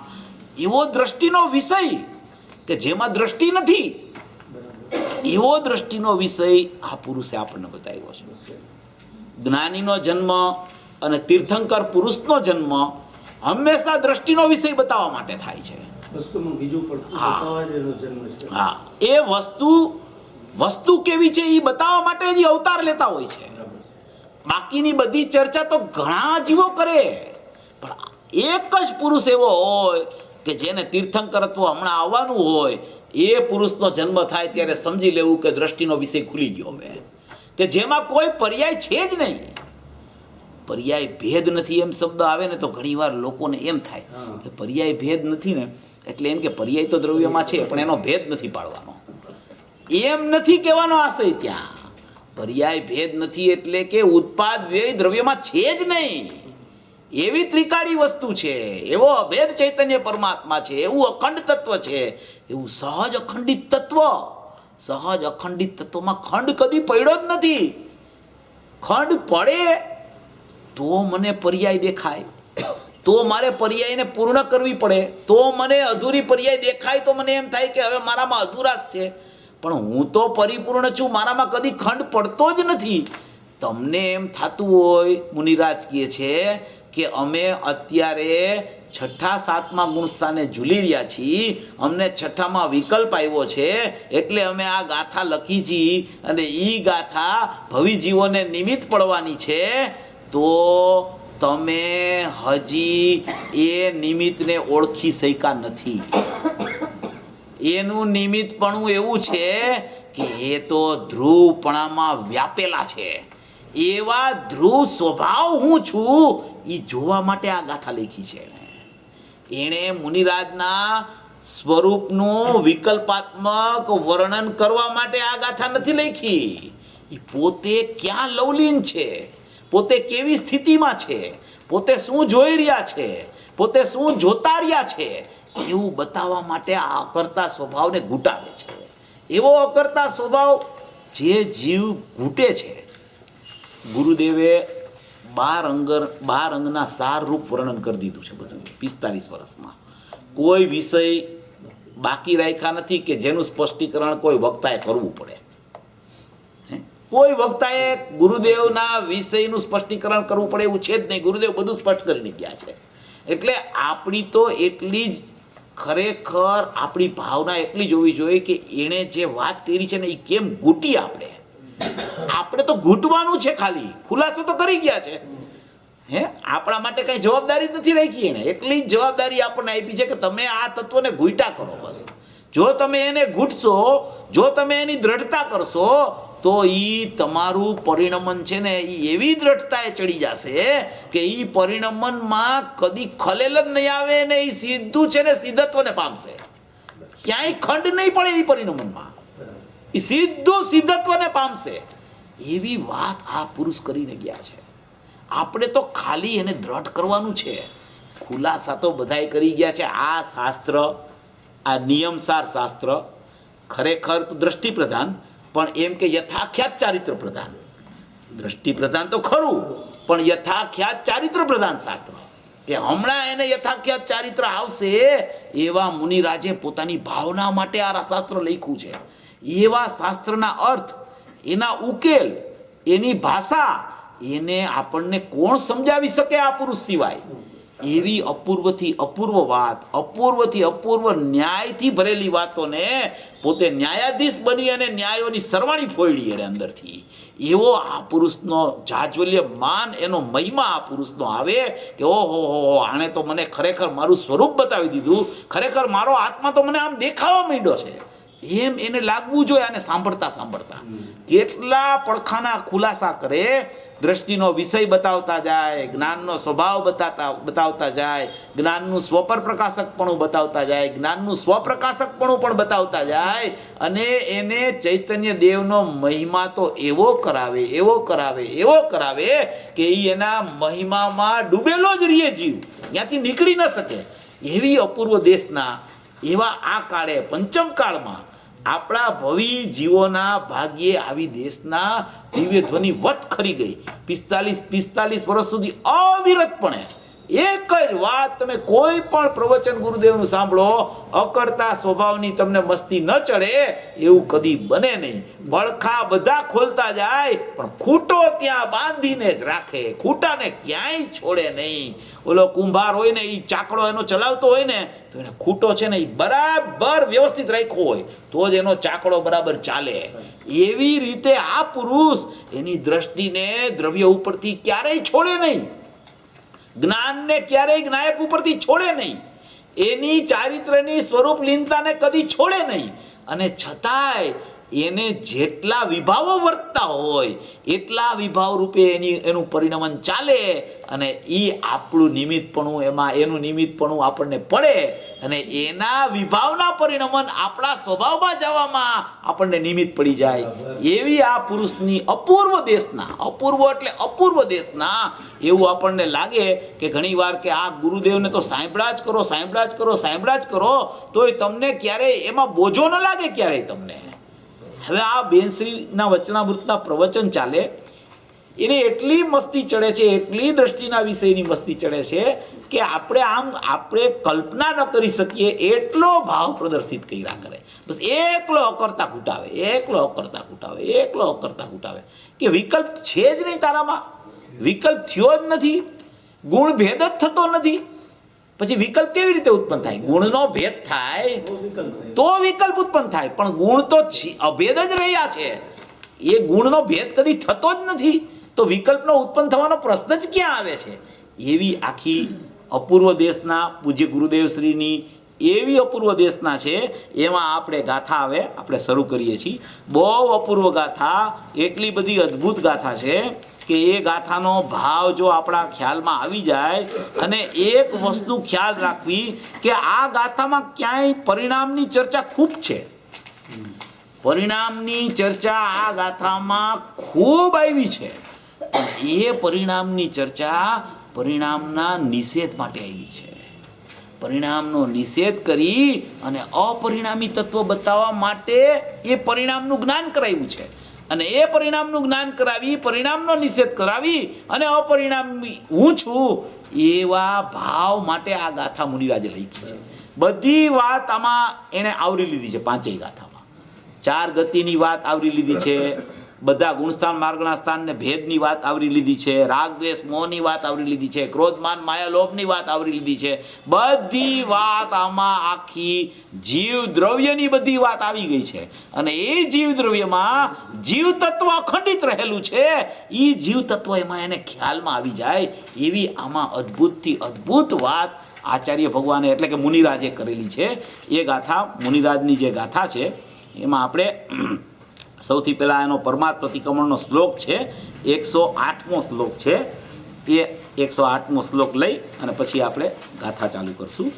એવો દ્રષ્ટિનો વિષય કે જેમાં દ્રષ્ટિ નથી, એવો દ્રષ્ટિનો વિષય આ પુરુષે આપણને બતાવ્યો છે. જ્ઞાનીનો જન્મ અને તીર્થંકર પુરુષનો જન્મ હંમેશા દ્રષ્ટિનો વિષય બતાવવા માટે થાય છે. હા, એ વસ્તુ કેવી છે એ બતાવવા માટે જ અવતાર લેતા હોય છે. બાકીની બધી ચર્ચા તો ઘણા જીવો કરે, પણ એક જ પુરુષ એવો હોય કે જેને તીર્થંકરત્વ હમણાં આવવાનું હોય, એ પુરુષનો જન્મ થાય ત્યારે સમજી લેવું કે દ્રષ્ટિનો વિષય ખુલી ગયો હવે, કે જેમાં કોઈ પર્યાય છે જ નહીં. પર્યાય ભેદ નથી એમ શબ્દ આવે ને તો ઘણીવાર લોકોને એમ થાય કે પર્યાય ભેદ નથી ને એટલે એમ કે પર્યાય તો દ્રવ્યમાં છે પણ એનો ભેદ નથી પાડવાનો. એમ નથી કહેવાનો આશય. ત્યાં પર્યાય ભેદ નથી એટલે કે ઉત્પાદ વ્યય દ્રવ્યમાં છે જ નહીં. એવી ત્રિકાળી વસ્તુ છે, એવો અભેદ ચૈતન્ય પરમાત્મા છે, એવું અખંડ તત્વ છે, એવું સહજ અખંડિત તત્વ. સહજ અખંડિત તત્વમાં ખંડ કદી પડ્યો જ નથી. ખંડ પડે તો મને પર્યાય દેખાય, તો મારે પર્યાયને પૂર્ણ કરવી પડે, તો મને અધૂરી પર્યાય દેખાય તો મને એમ થાય કે હવે મારામાં અધુરાશ છે. પણ હું તો પરિપૂર્ણ છું, મારામાં કદી ખંડ પડતો જ નથી. તમને એમ થતું હોય, મુનિરાજ કહે છે કે અમે અત્યારે 6ઠા 7મા ગુણસ્થાને ઝૂલી રહ્યા છીએ, અમને 6ઠામાં વિકલ્પ આવ્યો છે એટલે અમે આ ગાથા લખી છીએ અને એ ગાથા ભવિજીવોને નિમિત્ત પડવાની છે. તો તમે હજી એ નિમિત્તને ઓળખી શક્યા નથી. એનું નિમિત્તપણું એવું છે કે એ તો ધ્રુવપણામાં વ્યાપેલા છે. એવા ધ્રુવ સ્વભાવ હું છું એ જોવા માટે આ ગાથા લખી છે. એણે મુનિરાજના સ્વરૂપનું વિકલ્પાત્મક વર્ણન કરવા માટે આ ગાથા નથી લખી. એ પોતે ક્યાં લવલીન છે, પોતે કેવી સ્થિતિમાં છે, પોતે શું જોઈ રહ્યા છે, પોતે શું જોતા રહ્યા છે, એવું બતાવવા માટે આ અકર્તા સ્વભાવને ઘૂંટાવે છે. એવો અકર્તા સ્વભાવ જે જીવ ઘૂંટે છે, ગુરુદેવે 12 અંગના સાર રૂપ વર્ણન કરી દીધું છે બધું 45 વર્ષમાં. કોઈ વિષય બાકી રાખ્યા નથી કે જેનું સ્પષ્ટીકરણ કોઈ વક્તાએ કરવું પડે. કોઈ વક્તાએ ગુરુદેવના વિષયનું સ્પષ્ટીકરણ કરવું પડે એવું છે જ નહીં. ગુરુદેવ બધું સ્પષ્ટ કરીને ગયા છે. એટલે આપણી તો એટલી જ ખરેખર આપણી ભાવના એટલી જ હોવી જોઈએ કે એણે જે વાત કરી છે ને એ કેમ ઘૂંટી. આપણે તો ઘૂંટવાનું છે, ખાલી ખુલાસો તો કરી ગયા છે. આપણા માટે કઈ જવાબદારી નથી રાખી એણે. એટલી જ જવાબદારી આપણને આપી છે કે તમે આ તત્વને ઘૂંટા કરો. બસ જો તમે એને ઘૂંટશો, જો તમે એની દ્રઢતા કરશો તો એ તમારું પરિણમન છે ને એ એવી દ્રઢતાએ ચડી જશે કે એ પરિણમનમાં કદી ખલેલ જ નહીં આવે ને એ સીધું છે ને સિદ્ધત્વને પામશે. ક્યાંય ખંડ નહીં પડે એ પરિણમનમાં, એ સીધું સિદ્ધત્વને પામશે. એવી વાત આ પુરુષ કરીને ગયા છે. આપણે તો ખાલી એને દ્રઢ કરવાનું છે. ખુલાસા તો બધાય કરી ગયા છે. આ શાસ્ત્ર, આ નિયમસાર શાસ્ત્ર ખરેખર તો દ્રષ્ટિ પ્રધાન, પણ એમ કે યથાખ્યાત ચારિત્ર પ્રધાન. દ્રષ્ટિ પ્રધાન તો ખરું, પણ યથાખ્યાત ચારિત્ર પ્રધાન શાસ્ત્ર, કે હમણાં એને યથાખ્યાત ચારિત્ર આવશે એવા મુનિરાજે પોતાની ભાવના માટે આ શાસ્ત્ર લખ્યું છે. એવા શાસ્ત્રના અર્થ, એના ઉકેલ, એની ભાષા એને આપણને કોણ સમજાવી શકે આ પુરુષ સિવાય? એવી અપૂર્વથી અપૂર્વ વાત, અપૂર્વથી અપૂર્વ ન્યાયથી ભરેલી વાતોને પોતે ન્યાયાધીશ બની અને ન્યાયોની સરવાણી ફોડી એને અંદરથી. એવો આ પુરુષનો જાજ્વલ્ય માન, એનો મહિમા આ પુરુષનો આવે કે ઓહો હો, આણે તો મને ખરેખર મારું સ્વરૂપ બતાવી દીધું, ખરેખર મારો આત્મા તો મને આમ દેખાવા માંડ્યો છે એમ એને લાગવું જોઈએ. આને સાંભળતા સાંભળતા કેટલા પડખાના ખુલાસા કરે, દ્રષ્ટિનો વિષય બતાવતા જાય, જ્ઞાનનો સ્વભાવ બતાવતા જાય, જ્ઞાનનું સ્વપર પ્રકાશકપણું બતાવતા જાય, જ્ઞાનનું સ્વપ્રકાશકપણું પણ બતાવતા જાય, અને એને ચૈતન્ય દેવનો મહિમા તો એવો કરાવે, એવો કરાવે, એવો કરાવે કે એ એના મહિમામાં ડૂબેલો જ રહીએ જીવ, ત્યાંથી નીકળી ન શકે. એવી અપૂર્વ દેશના એવા આ કાળે, પંચમ કાળમાં આપણા ભવિ જીવોના ભાગ્યે આવી દેશના દિવ્ય ધ્વનિ વત ખરી ગઈ. 45 વર્ષ સુધી અવિરતપણે એક જ વાત, તમે કોઈ પણ પ્રવચન ગુરુદેવનું સાંભળો, અકર્તા સ્વભાવની તમને મસ્તી ન ચડે એવું કદી બને નહીં. પડખા બધા ખોલતા જાય પણ ખૂટો ત્યાં બાંધીને જ રાખે, ખૂટાને ક્યાંય છોડે નહીં. ઓલો કુંભાર હોય ને, એ ચાકડો એનો ચલાવતો હોય ને, તો એને ખૂટો છે ને એ બરાબર વ્યવસ્થિત રાખ્યો હોય તો જ એનો ચાકડો બરાબર ચાલે. એવી રીતે આ પુરુષ એની દ્રષ્ટિને દ્રવ્ય ઉપરથી ક્યારેય છોડે નહીં, જ્ઞાનને ક્યારેય નાયક ઉપરથી છોડે નહીં, એની ચારિત્રની સ્વરૂપ લીનતાને કદી છોડે નહીં. અને છતાંય એને જેટલા વિભાવો વર્તતા હોય એટલા વિભાવ રૂપે એનું પરિણમન ચાલે. અને એ આપણું નિમિત્તપણું, એમાં એનું નિમિત્તપણું આપણને પડે અને એના વિભાવના પરિણમન આપણા સ્વભાવમાં જવામાં આપણને નિમિત્ત પડી જાય. એવી આ પુરુષની અપૂર્વ દેશના, અપૂર્વ એટલે અપૂર્વ દેશના એવું આપણને લાગે કે ઘણીવાર કે આ ગુરુદેવને તો સાંભળ્યા જ કરો, સાંભળ્યા જ કરો, સાંભળ્યા જ કરો, તોય તમને ક્યારેય એમાં બોજો ન લાગે ક્યારેય તમને. હવે આ બેનશ્રીના વચનામૃતના પ્રવચન ચાલે, એને એટલી મસ્તી ચડે છે, એટલી દ્રષ્ટિના વિષયની મસ્તી ચડે છે કે આપણે કલ્પના ન કરી શકીએ એટલો ભાવ પ્રદર્શિત કર્યા કરે. બસ એકલો અકર્તા ઘૂંટાવે, એકલો અકર્તા ઘૂંટાવે, એકલો અકર્તા ઘૂંટાવે કે વિકલ્પ છે જ નહીં તારામાં, વિકલ્પ થયો જ નથી, ગુણ ભેદ જ થતો નથી. પછી વિકલ્પ કેવી રીતે ઉત્પન્ન થાય? ગુણનો ભેદ થાય તો વિકલ્પ ઉત્પન્ન થાય, પણ ગુણ તો અભેદ જ રહ્યા છે, એ ગુણનો ભેદ કદી થતો જ નથી, તો વિકલ્પનો ઉત્પન્ન થવાનો પ્રશ્ન જ ક્યાં આવે છે? એવી આખી અપૂર્વ દેશના પૂજ્ય ગુરુદેવશ્રીની એવી અપૂર્વ દેશના છે. એમાં આપણે ગાથા આવે, આપણે શરૂ કરીએ છીએ. બહુ અપૂર્વ ગાથા, એટલી બધી અદ્ભુત ગાથા છે કે એ ગાથાનો ભાવ જો આપણા ખ્યાલમાં આવી જાય, અને એક વસ્તુ ખ્યાલ રાખવી કે આ ગાથામાં ક્યાંય પરિણામની ચર્ચા ખૂબ છે. પરિણામની ચર્ચા આ ગાથામાં ખૂબ આવી છે, પણ એ પરિણામની ચર્ચા પરિણામના નિષેધ માટે આવી છે. પરિણામનો નિષેધ કરી અને અપરિણામી તત્વ બતાવવા માટે એ પરિણામનું જ્ઞાન કરાવ્યું છે. અને એ પરિણામનું જ્ઞાન કરાવી, પરિણામનો નિષેધ કરાવી અને અપરિણામી હું છું એવા ભાવ માટે આ ગાથા મુનિરાજે લખી છે. બધી વાત આમાં એણે આવરી લીધી છે. 5 ગાથામાં 4 ગતિની વાત આવરી લીધી છે, બધા ગુણસ્થાન માર્ગના સ્થાન ને ભેદની વાત આવરી લીધી છે, રાગ દ્વેષ મોહની વાત આવરી લીધી છે, ક્રોધ માન માયા લોભની વાત આવરી લીધી છે. બધી વાત આમાં આખી જીવ દ્રવ્યની બધી વાત આવી ગઈ છે. અને એ જીવ દ્રવ્યમાં જીવ તત્વ અખંડિત રહેલું છે, એ જીવ તત્વ એમાં એને ખ્યાલમાં આવી જાય એવી આમાં અદ્ભુતથી અદ્ભુત વાત આચાર્ય ભગવાને એટલે કે મુનિરાજે કરેલી છે. એ ગાથા મુનિરાજની જે ગાથા છે એમાં આપણે સૌથી પહેલાં એનો પરમાર્થ પ્રતિક્રમણનો શ્લોક છે, 108મો શ્લોક છે. એ 108મો શ્લોક લઈ અને પછી આપણે ગાથા ચાલુ કરશું.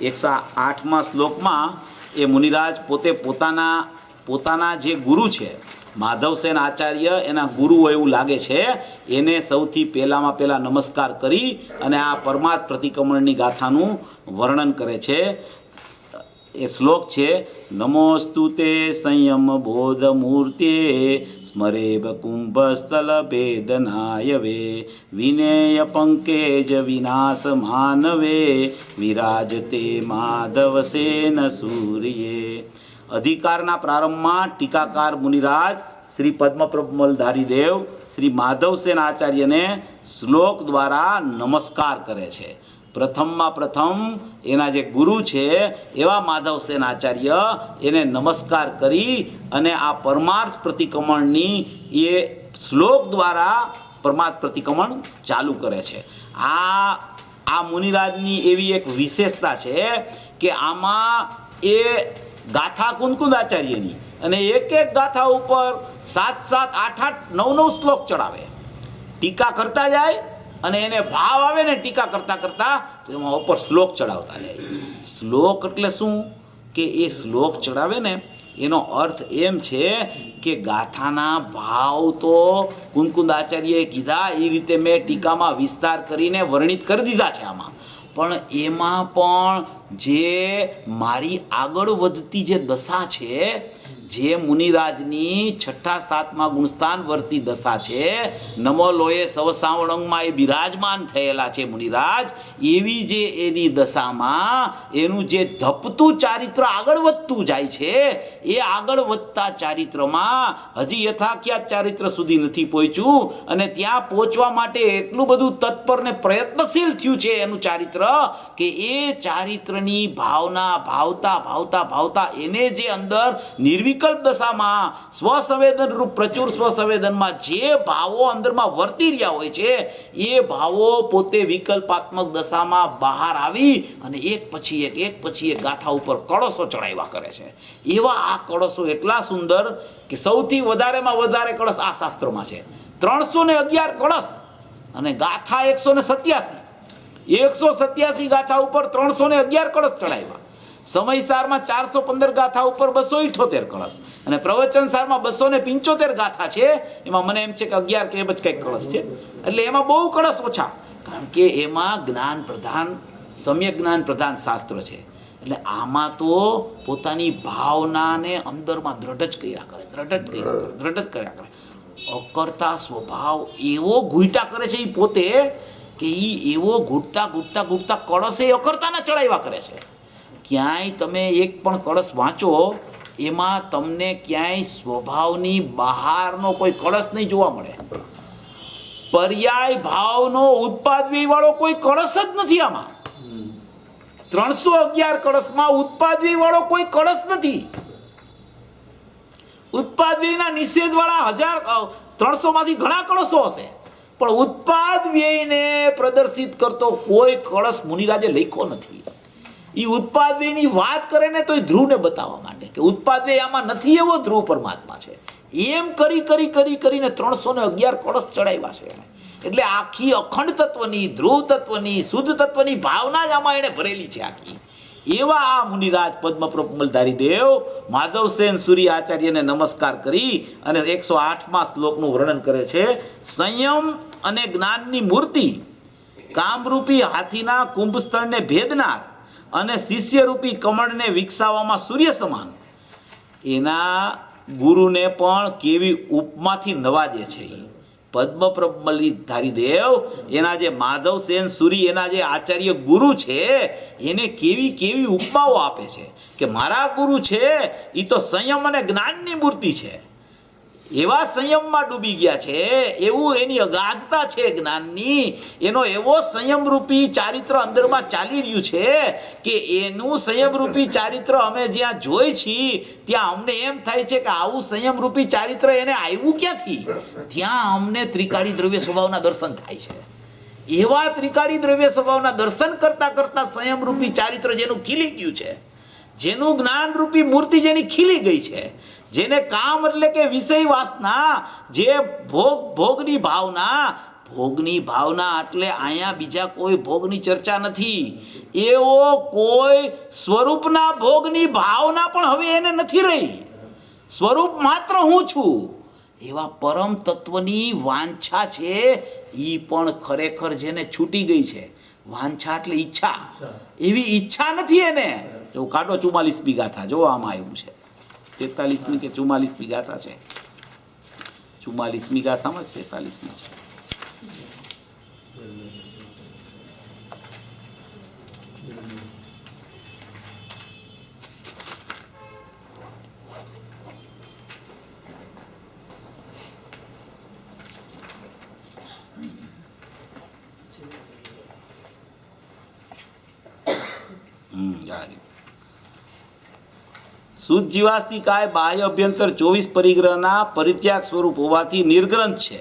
108મા શ્લોકમાં એ મુનિરાજ પોતે પોતાના જે ગુરુ છે માધવસેન આચાર્ય, એના ગુરુ એવું લાગે છે, એને સૌથી પહેલાં નમસ્કાર કરી અને આ પરમાર્થ પ્રતિક્રમણની ગાથાનું વર્ણન કરે છે. એ શ્લોક છે, નમોસ્તુ તે સંયમ બોધ મૂર્તે સ્મરેબ કુંભસ્થલ ભેદનાય વે વિનેય પંકેજ વિનાશ માનવે વિરાજતે માધવસેન સૂર્યે. અધિકારના પ્રારંભમાં ટીકાકાર મુનિરાજ શ્રી પદ્મપ્રમલધારી દેવ શ્રી માધવસેન આચાર્યને શ્લોક દ્વારા નમસ્કાર કરે છે. પ્રથમમાં પ્રથમ એના જે ગુરુ છે એવા માધવસેન આચાર્ય એને નમસ્કાર કરી અને આ પરમાર્થ પ્રતિક્રમણની એ શ્લોક દ્વારા પરમાર્થ પ્રતિક્રમણ ચાલુ કરે છે. આ મુનિરાજની એવી એક વિશેષતા છે કે આમાં એ ગાથા કુંદકુંદ આચાર્યની અને એક ગાથા ઉપર 7, 7, 8, 8, 9, 9 શ્લોક ચડાવે, ટીકા કરતા જાય અને એને ભાવ આવે ને ટીકા કરતાં તો એમાં ઉપર શ્લોક ચડાવતા જાય. શ્લોક એટલે શું કે એ શ્લોક ચડાવે ને એનો અર્થ એમ છે કે ગાથાના ભાવ તો કુંદકુંદ આચાર્યએ કીધા એ રીતે મેં ટીકામાં વિસ્તાર કરીને વર્ણિત કરી દીધા છે આમાં, પણ એમાં પણ જે મારી આગળ વધતી જે દશા છે, જે મુનિરાજની 6ઠા 7મા ગુણસ્થાન વર્તી દશા છે, નમોલોએ સવસાવણંગમાં એ બિરાજમાન થયેલા છે મુનિરાજ, એવી જે એની દશામાં એનું જે ધપતું ચારિત્ર આગળ વધતું જાય છે, એ આગળ વધતા ચારિત્રમાં હજી યથાખ્યાત ચારિત્ર સુધી નથી પહોંચ્યું, અને ત્યાં પહોંચવા માટે એટલું બધું તત્પર ને પ્રયત્નશીલ થયું છે એનું ચારિત્ર, કે એ ચારિત્રની ભાવના ભાવતા ભાવતા ભાવતા એને જે અંદર નિર્વિકલ્પ દશામાં સ્વસંવેદન રૂપ પ્રચુર સ્વસંવેદનમાં જે ભાવો અંદરમાં વર્તી રહ્યા હોય છે, એ ભાવો પોતે વિકલ્પાત્મક દશામાં બહાર આવી અને એક પછી એક ગાથા ઉપર કળશો ચડાવ્યા કરે છે. એવા આ કળશો એટલા સુંદર કે સૌથી વધારેમાં વધારે કળશ આ શાસ્ત્રોમાં છે, 311 કળશ, અને ગાથા 187. 187 ગાથા ઉપર 311 કળશ ચડાવ્યા. સમયસારમાં 415 ગાથા ઉપર 278 કળશ, અને પ્રવચનસારમાં 275 ગાથા છે. એમાં મને એમ છે કે 11 કે એમ જ કંઈક કળશ છે, એટલે એમાં બહુ કળશ ઓછા, કારણ કે એમાં જ્ઞાન પ્રધાન, સમ્યક જ્ઞાન પ્રધાન શાસ્ત્ર છે. એટલે આમાં તો પોતાની ભાવનાને અંદરમાં દ્રઢ જ કર્યા કરે. અકર્તા સ્વભાવ એવો ઘૂંટા કરે છે એ પોતે, કે એ એવો ઘૂંટતા કળશે અકર્તાને ચડાવ્યા કરે છે. ક્યાંય તમે એક પણ કળશ વાંચો, એમાં તમને ક્યાંય સ્વભાવની બહારનો કોઈ કળશ નહીં જોવા મળે. પર્યાય ભાવનો ઉત્પાદ વ્યય વાળો કોઈ કળશ જ નથી આમાં. 311 કળશમાં ઉત્પાદ વ્યય વાળો કોઈ કળશ નથી. ઉત્પાદ વ્યયના નિષેધ વાળા 300 માંથી ઘણા કળશો હશે, પણ ઉત્પાદ વ્યયને પ્રદર્શિત કરતો કોઈ કળશ મુનિરાજે લખ્યો નથી. એ ઉત્પાદ વ્યયની વાત કરે ને તો એ ધ્રુવને બતાવવા માટે કે ઉત્પાદ વ્યય આમાં નથી, એવો ધ્રુવ પરમાત્મા છે. એમ કરીને 311 કળશ ચડાવ્યા છે. એટલે આખી અખંડ તત્વની, ધ્રુવ તત્વની, શુદ્ધ તત્વની ભાવના જ આમાં એને ભરેલી છે આખી. એવા આ મુનિરાજ પદ્મપ્રમલધારી દેવ માધવસેન સૂર્ય આચાર્યને નમસ્કાર કરી અને 108મા શ્લોકનું વર્ણન કરે છે. સંયમ અને જ્ઞાનની મૂર્તિ, કામરૂપી હાથીના કુંભસ્થળને ભેદનાર અને શિષ્યરૂપી કમળને વિકસાવવામાં સૂર્ય સમાન, એના ગુરુને પણ કેવી ઉપમાથી નવાજે છે. પદ્મપ્રમલધારી દેવ, એના જે માધવસેન સુરી, એના જે આચાર્ય ગુરુ છે, એને કેવી ઉપમાઓ આપે છે કે મારા ગુરુ છે એ તો સંયમ અને જ્ઞાનની મૂર્તિ છે. એવા સંયમમાં ડૂબી ગયા છે, એવું એની અગાધતા છે જ્ઞાનની, એનો એવો સંયમરૂપી ચારિત્ર અંદરમાં ચાલી રહ્યું છે કે એનું સંયમરૂપી ચારિત્ર અમે જ્યાં જોઈ છીએ ત્યાં અમને એમ થાય છે કે આવું સંયમરૂપી ચારિત્ર એને આવ્યું ક્યાંથી. ત્યાં અમને ત્રિકાળી દ્રવ્ય સ્વભાવના દર્શન થાય છે. એવા ત્રિકાળી દ્રવ્ય સ્વભાવના દર્શન કરતા કરતા સંયમરૂપી ચારિત્ર જેનું ખીલી ગયું છે, જેનું જ્ઞાનરૂપી મૂર્તિ જેની ખીલી ગઈ છે, જેને કામ એટલે કે વિષય વાસના, જે ભોગની ભાવના એટલે અહીંયા બીજા કોઈ ભોગની ચર્ચા નથી, એવો કોઈ સ્વરૂપના ભોગની ભાવના પણ હવે એને નથી રહી. સ્વરૂપ માત્ર હું છું એવા પરમ તત્વની વાંછા છે, એ પણ ખરેખર જેને છૂટી ગઈ છે. વાંછા એટલે ઈચ્છા, એવી ઈચ્છા નથી એને. જો કાઢો 44મી ગાથા, જો આમાં આવ્યું છે 43મી કે 44મી ગાથા છે. 44મી ગાથામાં 43મી છે. શુદ્ધ જીવાસ્તી કાય બાહ્ય અભ્યંતર 24 પરિગ્રહના પરિત્યાગ સ્વરૂપ હોવાથી નિર્ગ્રંથ છે.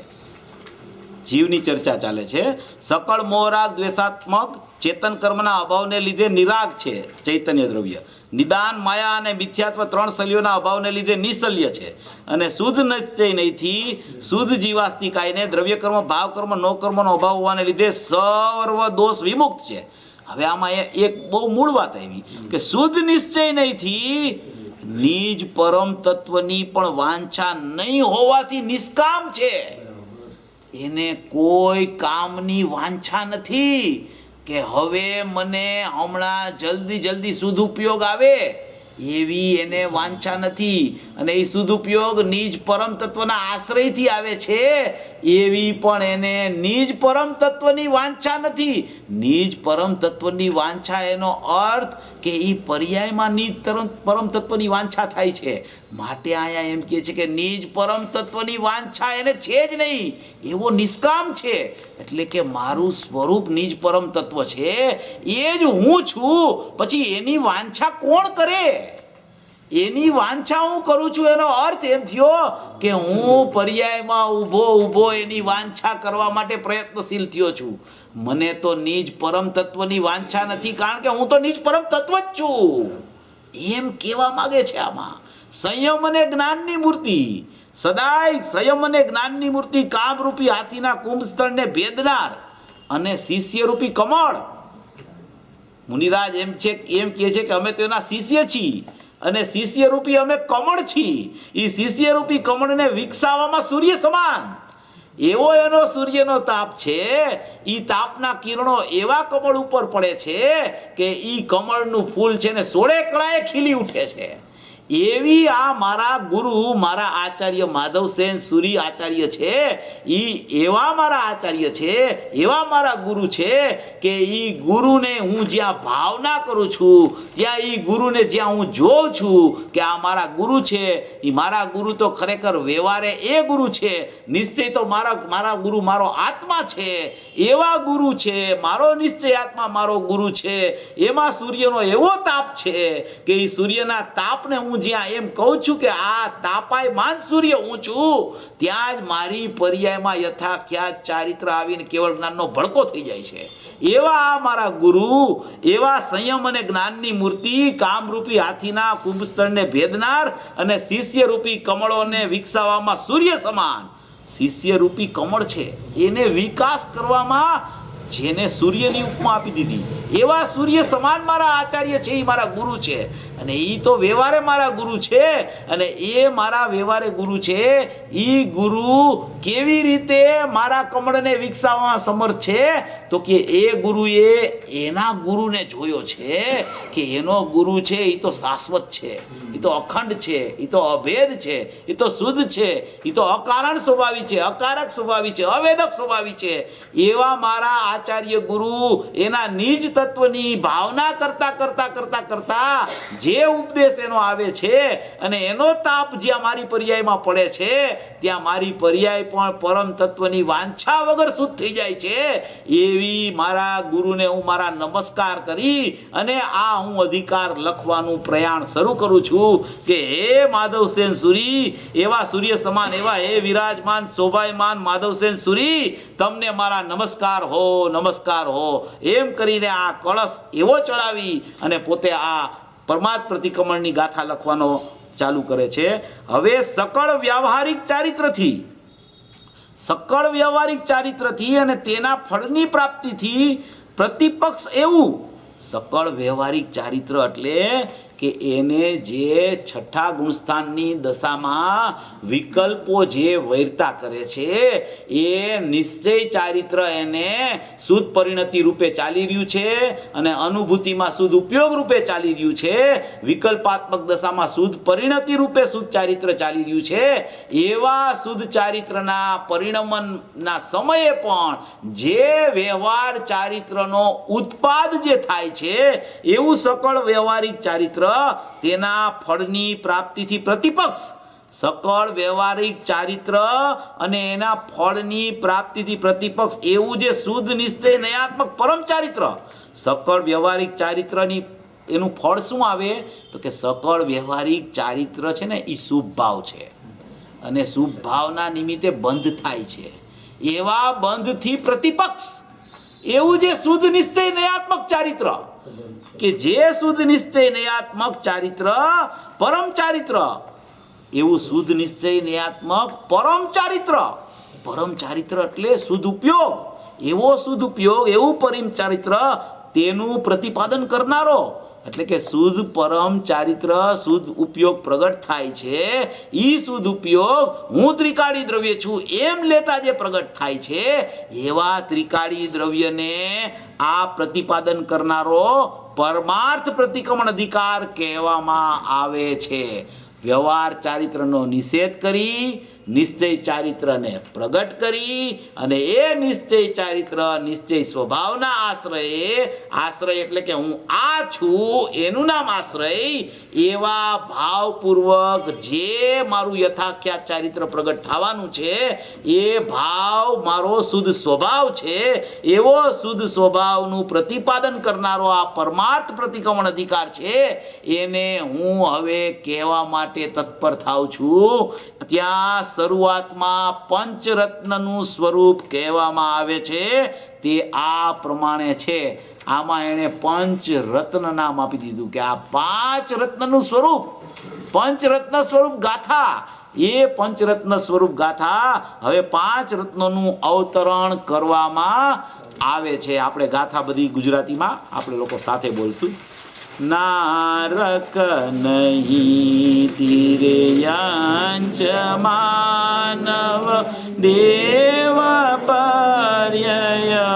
જીવની ચર્ચા ચાલે છે. સકળ મોહરાગ દ્વેષાત્મક ચેતન કર્મના અભાવને લીધે નિરાગ છે ચૈતન્ય દ્રવ્ય. નિદાન માયા અને મિથ્યાત્વ 3 શલ્યોના અભાવને લીધે નિશલ્ય છે. અને શુદ્ધ નિશ્ચય નહીંથી શુદ્ધ જીવાસ્તી કાયને દ્રવ્ય કર્મ, ભાવ કર્મ, નો કર્મનો અભાવ હોવાને લીધે સર્વ દોષ વિમુક્ત છે. હવે આમાં એક બહુ મૂળ વાત આવી કે શુદ્ધ નિશ્ચય નહીંથી નિજ પરમ તત્વની પણ વાંછા નહીં હોવાથી નિષ્કામ છે. એને કોઈ કામની વાંછા નથી કે હવે મને હમણાં જલ્દી શુદ્ધ ઉપયોગ આવે, એવી એને વાંછા નથી. અને એ સદુપયોગ નિજ પરમ તત્વના આશ્રયથી આવે છે, એવી પણ એને નિજ પરમ તત્વની વાંછા નથી. નિજ પરમ તત્વની વાંછા એનો અર્થ કે એ પર્યાયમાં નિજ પરમ તત્વની વાંછા થાય છે. માટે અહીંયા એમ કહે છે કે નિજ પરમ તત્વની વાંછા એને છે જ નહીં, એવો નિષ્કામ છે. એટલે કે મારું સ્વરૂપ નિજ પરમ તત્વ છે, એ જ હું છું. પછી એની વાંછા કોણ કરે? એની વાંછા હું કરું છું. એનો અર્થ એમ થયો કે હું પર્યાયમાં ઊભો એની વાંછા કરવા માટે પ્રયત્નશીલ થયો છું. મને તો નિજ પરમ તત્વની વાંછા નથી, કારણ કે હું તો નિજ પરમ તત્વ જ છું. એમ કહેવા માંગે છે આમાં. સંયમ અને જ્ઞાનની મૂર્તિ, સદાય સંયમ અને જ્ઞાનની મૂર્તિ, કામરૂપી હાથીના કુંભસ્થળને ભેદનાર અને શિષ્યરૂપી કમળ. મુનિરાજ એમ કહે છે કે અમે તો એના શિષ્ય છીએ અને શિષ્યરૂપી અમે કમળ છીએ. એ શિષ્યરૂપી કમળને વિકસાવવામાં સૂર્ય સમાન એવો એનો સૂર્યનો તાપ છે. એ તાપના કિરણો એવા કમળ ઉપર પડે છે કે એ કમળનું ફૂલ છે ને 16 કળાએ ખીલી ઉઠે છે. એવી આ મારા ગુરુ, મારા આચાર્ય માધવસેન સુરી આચાર્ય છે. એવા મારા આચાર્ય છે, એવા મારા ગુરુ છે કે એ ગુરુને હું જ્યાં ભાવના કરું છું, ત્યાં એ ગુરુને જ્યાં હું જોઉં છું કે આ મારા ગુરુ છે, એ મારા ગુરુ તો ખરેખર વ્યવહારે એ ગુરુ છે, નિશ્ચય તો મારા ગુરુ મારો આત્મા છે. એવા ગુરુ છે, મારો નિશ્ચય આત્મા મારો ગુરુ છે. એમાં સૂર્યનો એવો તાપ છે કે એ સૂર્યના તાપને હું જ્યાં એમ કહું છું કે આ તાપાયમાન સૂર્ય હું છું, ત્યાં જ મારી પર્યાયમાં યથાખ્યાત ચારિત્ર આવીને કેવળ જ્ઞાનનો ભડકો થઈ જાય છે. એવા આ મારા ગુરુ, એવા સંયમ અને જ્ઞાનની મૂર્તિ, કામરૂપી હાથીના કુંભસ્થળને ભેદનાર અને શિષ્યરૂપી કમળોને વિકસાવવામાં સૂર્ય સમાન. શિષ્યરૂપી કમળ છે, એને વિકાસ કરવામાં જેને સૂર્યની ઉપમા આપી દીધી, એવા સૂર્ય સમાન મારા આચાર્ય છે, એ મારા ગુરુ છે. અને એ તો વ્યવહારે મારા ગુરુ છે. અને એ મારા વ્યવહારે ગુરુ છે. એ ગુરુ કેવી રીતે મારા કમળને વિકસાવવામાં સમર્થ છે? તો કે એ ગુરુએ એના ગુરુને જોયો છે કે એનો ગુરુ છે એ તો શાશ્વત છે, એ તો અખંડ છે, એ તો અભેદ છે, એ તો શુદ્ધ છે, એ તો અકારણ સ્વભાવી છે, અકારક સ્વભાવી છે, અવેદક સ્વભાવી છે. એવા મારા આચાર્ય ગુરુ એના નિજ તત્વની ભાવના કરતા કરતા કરતા કરતા જે ઉપદેશ એનો આવે છે અને એનો તાપ જ્યાં મારી પર્યાયમાં પડે છે, ત્યાં મારી પર્યાય પણ પરમ તત્વની વાંછા વગર શુદ્ધ થઈ જાય છે. એવી મારા ગુરુને હું મારા નમસ્કાર કરી અને આ હું અધિકાર લખવાનું પ્રયાણ શરૂ કરું છું કે હે માધવસેન સુરી, એવા સૂર્ય સમાન, એવા હે વિરાજમાન શોભાયમાન માધવસેન સુરી, તમને મારા નમસ્કાર હો, નમસ્કાર હો. એમ કરીને આ કળશ એવો ચડાવી અને પોતે આ પરમાર્થ પ્રતિક્રમણની ગાથા લખવાનો ચાલુ કરે છે. હવે સકળ વ્યવહારિક ચારિત્રથી અને તેના ફળની પ્રાપ્તિથી પ્રતિપક્ષ એવું. સકળ વ્યવહારિક ચારિત્ર એટલે કે એને જે છઠ્ઠા ગુણસ્થાનની દશામાં વિકલ્પો જે વૈરતા કરે છે, એ નિશ્ચય ચારિત્ર એને શુદ્ધ પરિણતિ રૂપે ચાલી રહ્યું છે અને અનુભૂતિમાં શુદ્ધ ઉપયોગ રૂપે ચાલી રહ્યું છે. વિકલ્પાત્મક દશામાં શુદ્ધ પરિણતિ રૂપે શુદ્ધ ચારિત્ર ચાલી રહ્યું છે. એવા શુદ્ધ ચારિત્રના પરિણમનના સમયે પણ જે વ્યવહાર ચારિત્રનો ઉત્પાદ જે થાય છે, એવું સકળ વ્યવહારિક ચારિત્ર તેના ફળની પ્રાપ્તિથી પ્રતિપક્ષ. સકળ વ્યવહારિક ચારિત્ર અને એના ફળની પ્રાપ્તિથી પ્રતિપક્ષ એવું જે શુદ્ધ નિશ્ચય નયાત્મક પરમ ચારિત્ર. સકળ વ્યવહારિક ચારિત્રની એનું ફળ શું આવે? તો કે સકળ વ્યવહારિક ચારિત્ર છે ને એ શુભ ભાવ છે અને શુભ ભાવના નિમિત્તે બંધ થાય છે. એવા બંધથી પ્રતિપક્ષ એવું જે શુદ્ધ નિશ્ચય નયાત્મક ચારિત્ર, કે જે શુદ્ધ નિશ્ચય નયાત્મક ચારિત્ર પરમ ચારિત્ર, એવું શુદ્ધ નિશ્ચય નયાત્મક પરમ ચારિત્ર. પરમ ચારિત્ર એટલે શુદ્ધ ઉપયોગ, એવો શુદ્ધ ઉપયોગ, એવું પરમ ચારિત્ર, તેનું પ્રતિપાદન કરનારો. એટલે કે શુદ્ધ પરમ ચારિત્ર, શુદ્ધ ઉપયોગ પ્રગટ થાય છે. એ શુદ્ધ ઉપયોગ હું ત્રિકાળી દ્રવ્ય છું એમ લેતા જે પ્રગટ થાય છે, એવા ત્રિકાળી દ્રવ્યને આ પ્રતિપાદન કરનારો પરમાર્થ પ્રતિક્રમણ અધિકાર કહેવામાં આવે છે. વ્યવહાર ચારિત્રનો નિષેધ કરી નિશ્ચય ચારિત્રને પ્રગટ કરી અને એ નિશ્ચય ચારિત્ર નિશ્ચય સ્વભાવના આશ્રય એટલે કે હું આ છું એનું નામ આશ્રય, એવા ભાવપૂર્વક જે મારું યથાખ્યાત ચારિત્ર પ્રગટ થવાનું છે એ ભાવ મારો શુદ્ધ સ્વભાવ છે, એવો શુદ્ધ સ્વભાવનું પ્રતિપાદન કરનારો આ પરમાર્થ પ્રતિક્રમણ અધિકાર છે એને હું હવે કહેવા માટે તત્પર થાઉં છું. ત્યાં શરૂઆતમાં પંચરત્નનું સ્વરૂપ કહેવામાં આવે છે તે આ પ્રમાણે છે. આમાં એણે પંચરત્ન નામ આપી દીધું કે આ 5 રત્નનું સ્વરૂપ, પંચરત્ન સ્વરૂપ ગાથા. એ પંચરત્ન સ્વરૂપ ગાથા હવે 5 રત્નોનું અવતરણ કરવામાં આવે છે. આપણે ગાથા બધી ગુજરાતીમાં આપણે લોકો સાથે બોલશું. નારક નહીં તિર્યંચ માનવ દેવ પર્યય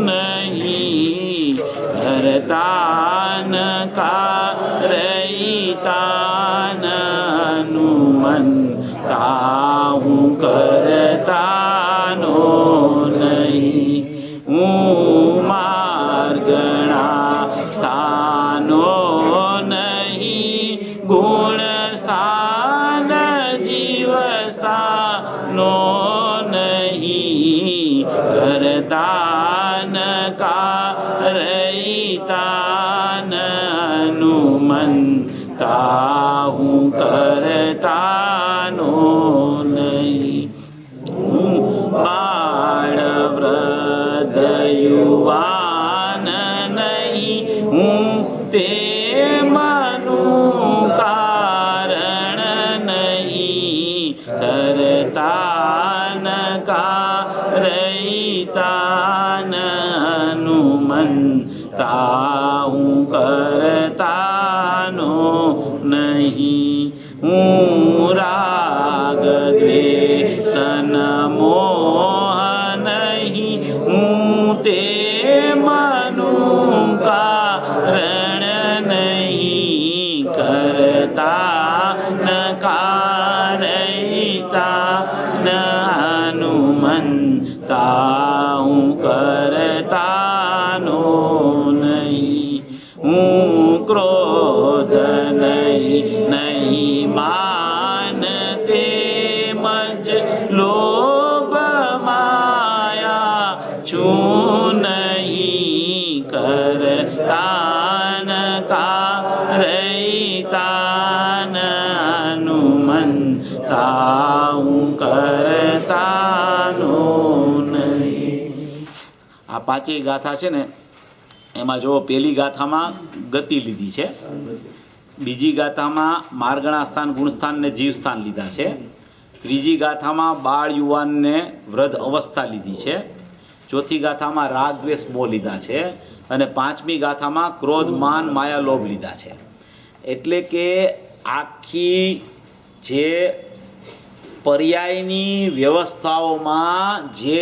નહીં કરતાન કારયિતાન હનુમંતા હું કરતાનો નહીં હું માર્ગણા સ્થાનો નહીં ગુણ સ્થાન જીવ સ્થાનો નહીં કરતાન કારયિતાન હનુમંતા હું કરતાનો નહીં હું બાળ વૃદ્ધ યુવાન નહીં હું તે મનું કારણ નહીં કરતાન કારયિતાન હનુમંતા હું કરતાનો નહીં હું રાગ દ્વેષન મોહ નહીં હું તે મનું કારણ નહીં કરતાન કારયિતાન હનુમંતા હું કરતાનો નહીં હું ક્રોધ નહીં માન તેમજ લોભ માયા છું નહીં કરતાન કારયિતાન હનુમંતા હું કરતાનો નહીં. આ 5 ગાથા છે ને એમાં જો પહેલી ગાથામાં ગતિ લીધી છે, બીજી ગાથામાં માર્ગણા સ્થાન ગુણસ્થાન ને જીવ સ્થાન લીધા છે, ત્રીજી ગાથામાં બાળ યુવાનને વૃદ્ધ અવસ્થા લીધી છે, ચોથી ગાથામાં રાગ દ્વેષ મોહ લીધા છે અને 5મી ગાથામાં ક્રોધ માન માયા લોભ લીધા છે. એટલે કે આખી જે પર્યાયની વ્યવસ્થાઓમાં જે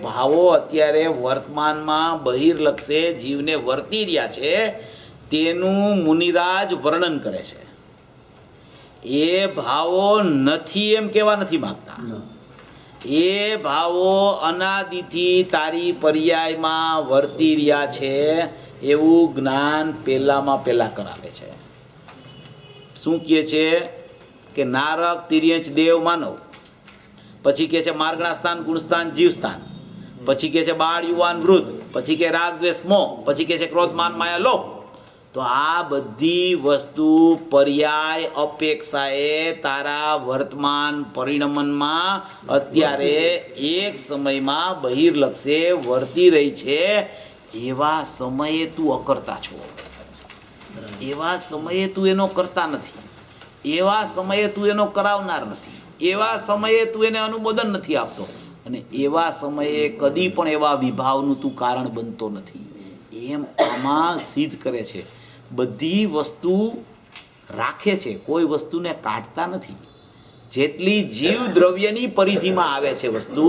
ભાવો અત્યારે વર્તમાનમાં બહિર્લક્ષે જીવને વર્તી રહ્યા છે તેનું મુનિરાજ વર્ણન કરે છે. એ ભાવો નથી એમ કહેવા નથી માગતા. એ ભાવો અનાદિથી તારી પર્યાયમાં વર્તી રહ્યા છે એવું જ્ઞાન પહેલાં કરાવે છે. શું કહે છે કે નારક તિર્યંચ દેવ માનવ, પછી કહે છે માર્ગણા સ્થાન ગુણસ્થાન જીવ સ્થાન, પછી કહે છે બાળ યુવાન વૃદ્ધ, પછી કે રાગ દ્વેષ મોહ, પછી કહે છે ક્રોધ માન માયા લોભ. તો આ બધી વસ્તુ પર્યાય અપેક્ષાએ તારા વર્તમાન પરિણમનમાં અત્યારે એક સમયમાં બહિર્લક્ષે વર્તી રહી છે. એવા સમયે તું અકર્તા છો, એવા સમયે તું એનો કરતા નથી, એવા સમયે તું એનો કરાવનાર નથી, એવા સમયે તું એને અનુમોદન નથી આપતો અને એવા સમયે કદી પણ એવા વિભાવનું તું કારણ બનતો નથી. એમ આમાં સિદ્ધ કરે છે. બધી વસ્તુ રાખે છે, કોઈ વસ્તુને કાઢતા નથી. જેટલી જીવ દ્રવ્યની પરિધિમાં આવે છે વસ્તુ,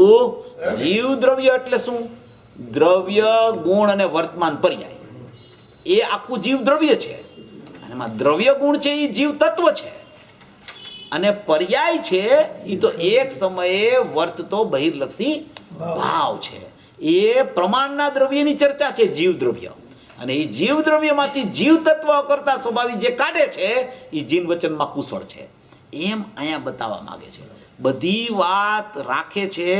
જીવ દ્રવ્ય એટલે શું? દ્રવ્ય ગુણ અને વર્તમાન પર્યાય, એ આખું જીવ દ્રવ્ય છે. અને એમાં દ્રવ્ય ગુણ છે એ જીવ તત્વ છે, અને પર્યાય છે એ તો એક સમયે વર્તતો બહિર્લક્ષી ભાવ છે. એ પ્રમાણના દ્રવ્યની ચર્ચા છે, જીવ દ્રવ્ય. અને એ જીવ દ્રવ્યમાંથી જીવ તત્વ કરતા સ્વભાવી જે કાઢે છે એ જીન વચનમાં કુશળ છે, એમ અહીંયા બતાવવા માંગે છે. બધી વાત રાખે છે,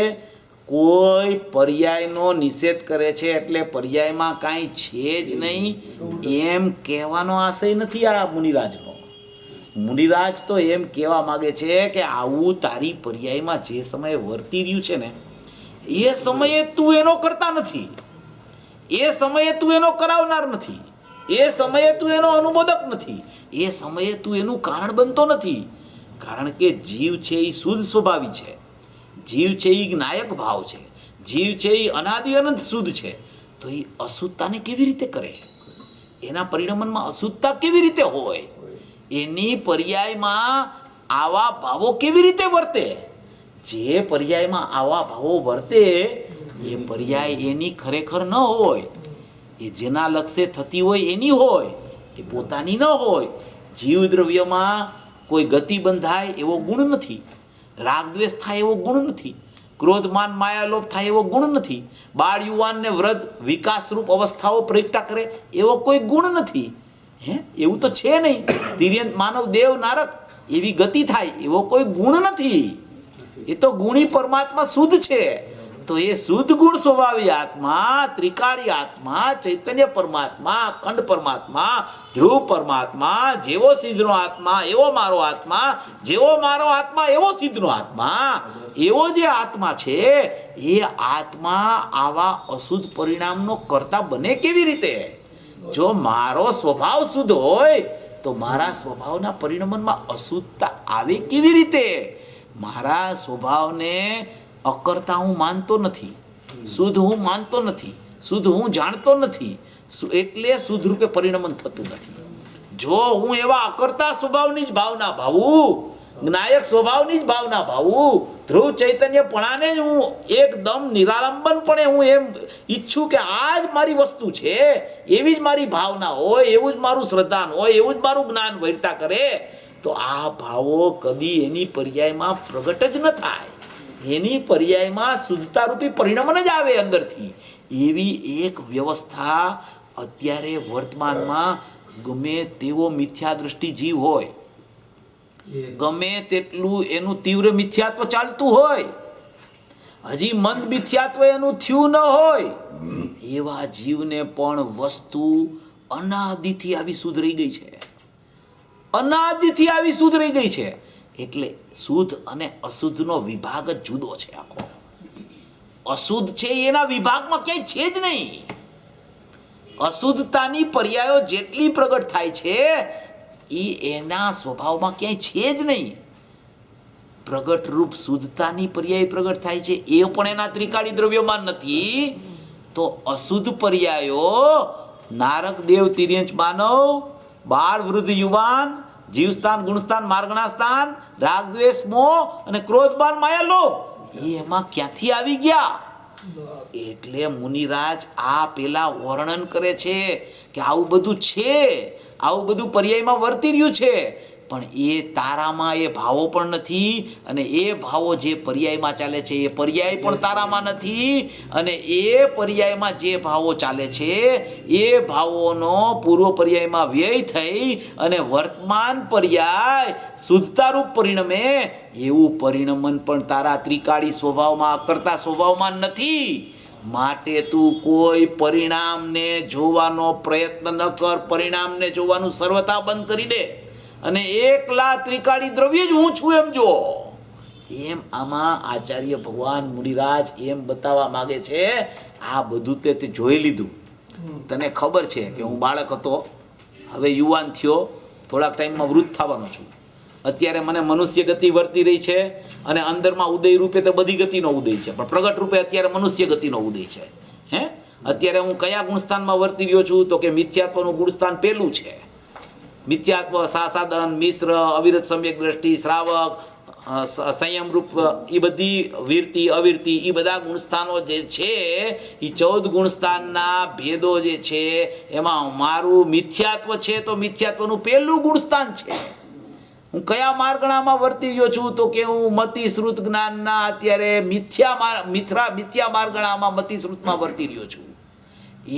કોઈ પર્યાયનો નિષેધ કરે છે એટલે પર્યાયમાં કાંઈ છે જ નહીં એમ કહેવાનો આશય નથી આ મુનિરાજનો. મુનિરાજ તો એમ કહેવા માંગે છે કે આવું તારી પર્યાયમાં જે સમયે વર્તી રહ્યું છે ને એ સમયે તું એનો કરતા નથી, એ સમયે તું એનો કરાવનાર નથી, એ સમયે તું એનો અનુમોદક નથી, એ સમયે તું એનું કારણ બનતો નથી. કારણ કે જીવ છે એ શુદ્ધ સ્વભાવી છે, જીવ છે એ જ્ઞાયક ભાવ છે, જીવ છે એ અનાદિ અનંત શુદ્ધ છે. તો એ અશુદ્ધતાને કેવી રીતે કરે? એના પરિણામમાં અશુદ્ધતા કેવી રીતે હોય? એની પર્યાયમાં આવા ભાવો કેવી રીતે વર્તે? જે પર્યાયમાં આવા ભાવો વર્તે એ પર્યાય એની ખરેખર ન હોય, એ જેના લક્ષ્ય થતી હોય એની હોય, એ પોતાની ન હોય. જીવ દ્રવ્યમાં કોઈ ગતિ બંધાય એવો ગુણ નથી, રાગ દ્વેષ થાય એવો ગુણ નથી, ક્રોધ માન માયાલોભ થાય એવો ગુણ નથી, બાળ યુવાન ને વૃદ્ધ વિકાસરૂપ અવસ્થાઓ પ્રગટા કરે એવો કોઈ ગુણ નથી. એવું તો છે નહીં. તિર્યંત માનવ દેવ નારક એવી ગતિ થાય એવો કોઈ ગુણ નથી. એ તો ગુણી પરમાત્મા શુદ્ધ છે. તો એ શુદ્ધ ગુણ સ્વભાવી આત્મા, ત્રિકાળી આત્મા, ચૈતન્ય પરમાત્મા, અખંડ પરમાત્મા, ધ્રુવ પરમાત્મા, જેવો સિદ્ધનો આત્મા એવો મારો આત્મા, જેવો મારો આત્મા એવો સિદ્ધનો આત્મા, એવો જે આત્મા છે એ આત્મા આવા અશુદ્ધ પરિણામનો કરતા બને કેવી રીતે? જો મારો સ્વભાવ શુદ્ધ હોય તો મારા સ્વભાવના પરિણમનમાં અશુદ્ધતા આવે કેવી રીતે? મારા સ્વભાવને અકર્તા હું માનતો નથી, શુદ્ધ હું માનતો નથી, શુદ્ધ હું જાણતો નથી, એટલે શુદ્ધ રૂપે પરિણમન થતું નથી. જો હું એવા અકર્તા સ્વભાવની જ ભાવના ભાવું, જ્ઞાયક સ્વભાવની જ ભાવના ભાવું, ધ્રુવ ચૈતન્યપણાને જ હું એકદમ નિરાલંબનપણે હું એમ ઈચ્છું કે આ જ મારી વસ્તુ છે, એવી જ મારી ભાવના હોય, એવું જ મારું શ્રદ્ધાન હોય, એવું જ મારું જ્ઞાન વૈરતા કરે, તો આ ભાવો કદી એની પર્યાયમાં પ્રગટ જ ન થાય. એની પર્યાયમાં શુદ્ધતા રૂપી પરિણમન જ આવે અંદરથી. એવી એક વ્યવસ્થા અત્યારે વર્તમાનમાં ગમે તેવો મિથ્યા દ્રષ્ટિ જીવ હોય, ગમે તેટલું એનું તીવ્ર મિથ્યાત્વ ચાલતું હોય, હજી મંદ મિથ્યાત્વ એનું થયું ન હોય, એવા જીવને પણ વસ્તુ અનાદિથી આવી શુદ્ધ રહી ગઈ છે, અનાદિથી આવી શુદ્ધ રહી ગઈ છે. એટલે શુદ્ધ અને અશુદ્ધનો વિભાગ જ જુદો છે આખો. અશુદ્ધ છે એના વિભાગમાં ક્યાંય છે જ નહીં. અશુદ્ધતાની પર્યાયો જેટલી પ્રગટ થાય છે એ એના સ્વભાવમાં ક્યાંય છે જ નહીં. પ્રગટ રૂપ શુદ્ધતાની પર્યાય પ્રગટ થાય છે એ પણ એના ત્રિકાળી દ્રવ્યોમાં નથી. તો અશુદ્ધ પર્યાયો નારક દેવ તિર્યંચ માનવ, બાળ વૃદ્ધ યુવાન, જીવસ્થાન ગુણસ્થાન માર્ગણા સ્થાન, રાગ દ્વેષ મોહ અને ક્રોધમાન માયા લોભ એમાં ક્યાંથી આવી ગયા? એટલે મુનિરાજ આ પેલા વર્ણન કરે છે કે આવું બધું છે, આવું બધું પર્યાયમાં વર્તી રહ્યું છે, પણ એ તારામાં એ ભાવો પણ નથી, અને એ ભાવો જે પર્યાયમાં ચાલે છે એ પર્યાય પણ તારામાં નથી, અને એ પર્યાયમાં જે ભાવો ચાલે છે એ ભાવોનો પૂર્વ પર્યાયમાં વ્યય થઈ અને વર્તમાન પર્યાય શુદ્ધતારૂપ પરિણમે એવું પરિણમન પણ તારા ત્રિકાળી સ્વભાવમાં, અકર્તા સ્વભાવમાં નથી. માટે તું કોઈ પરિણામને જોવાનો પ્રયત્ન ન કર, પરિણામને જોવાનું સર્વથા બંધ કરી દે અને એકલા ત્રિકાળી દ્રવ્ય જ હું છું એમ જો. એમ આમાં આચાર્ય ભગવાન મુનિરાજ એમ બતાવવા માંગે છે. આ બધું તે જોઈ લીધું, તને ખબર છે કે હું બાળક હતો, હવે યુવાન થયો, થોડાક ટાઈમમાં વૃદ્ધ થવાનો છું. અત્યારે મને મનુષ્ય ગતિ વર્તી રહી છે અને અંદરમાં ઉદય રૂપે તો બધી ગતિનો ઉદય છે, પણ પ્રગટ રૂપે અત્યારે મનુષ્ય ગતિનો ઉદય છે. અત્યારે હું કયા ગુણસ્થાનમાં વર્તી રહ્યો છું? તો કે મિથ્યાત્વનું ગુણસ્થાન પેલું છે. મિથ્યાત્વ, સાસાદન, મિશ્ર, અવિરત સમ્યક દ્રષ્ટિ, શ્રાવક, સંયમરૂપ એ બધી વીરતિ અવીરતિ એ બધા ગુણસ્થાનો જે છે એ 14 ગુણસ્થાનના ભેદો જે છે એમાં મારું મિથ્યાત્વ છે તો મિથ્યાત્વનું પહેલું ગુણસ્થાન છે. હું કયા માર્ગણામાં વર્તી રહ્યો છું તો કે હું મતિ શ્રુત જ્ઞાનના અત્યારે મિથ્યા માર્ગણામાં મતિ શ્રુતમાં વર્તી રહ્યો છું.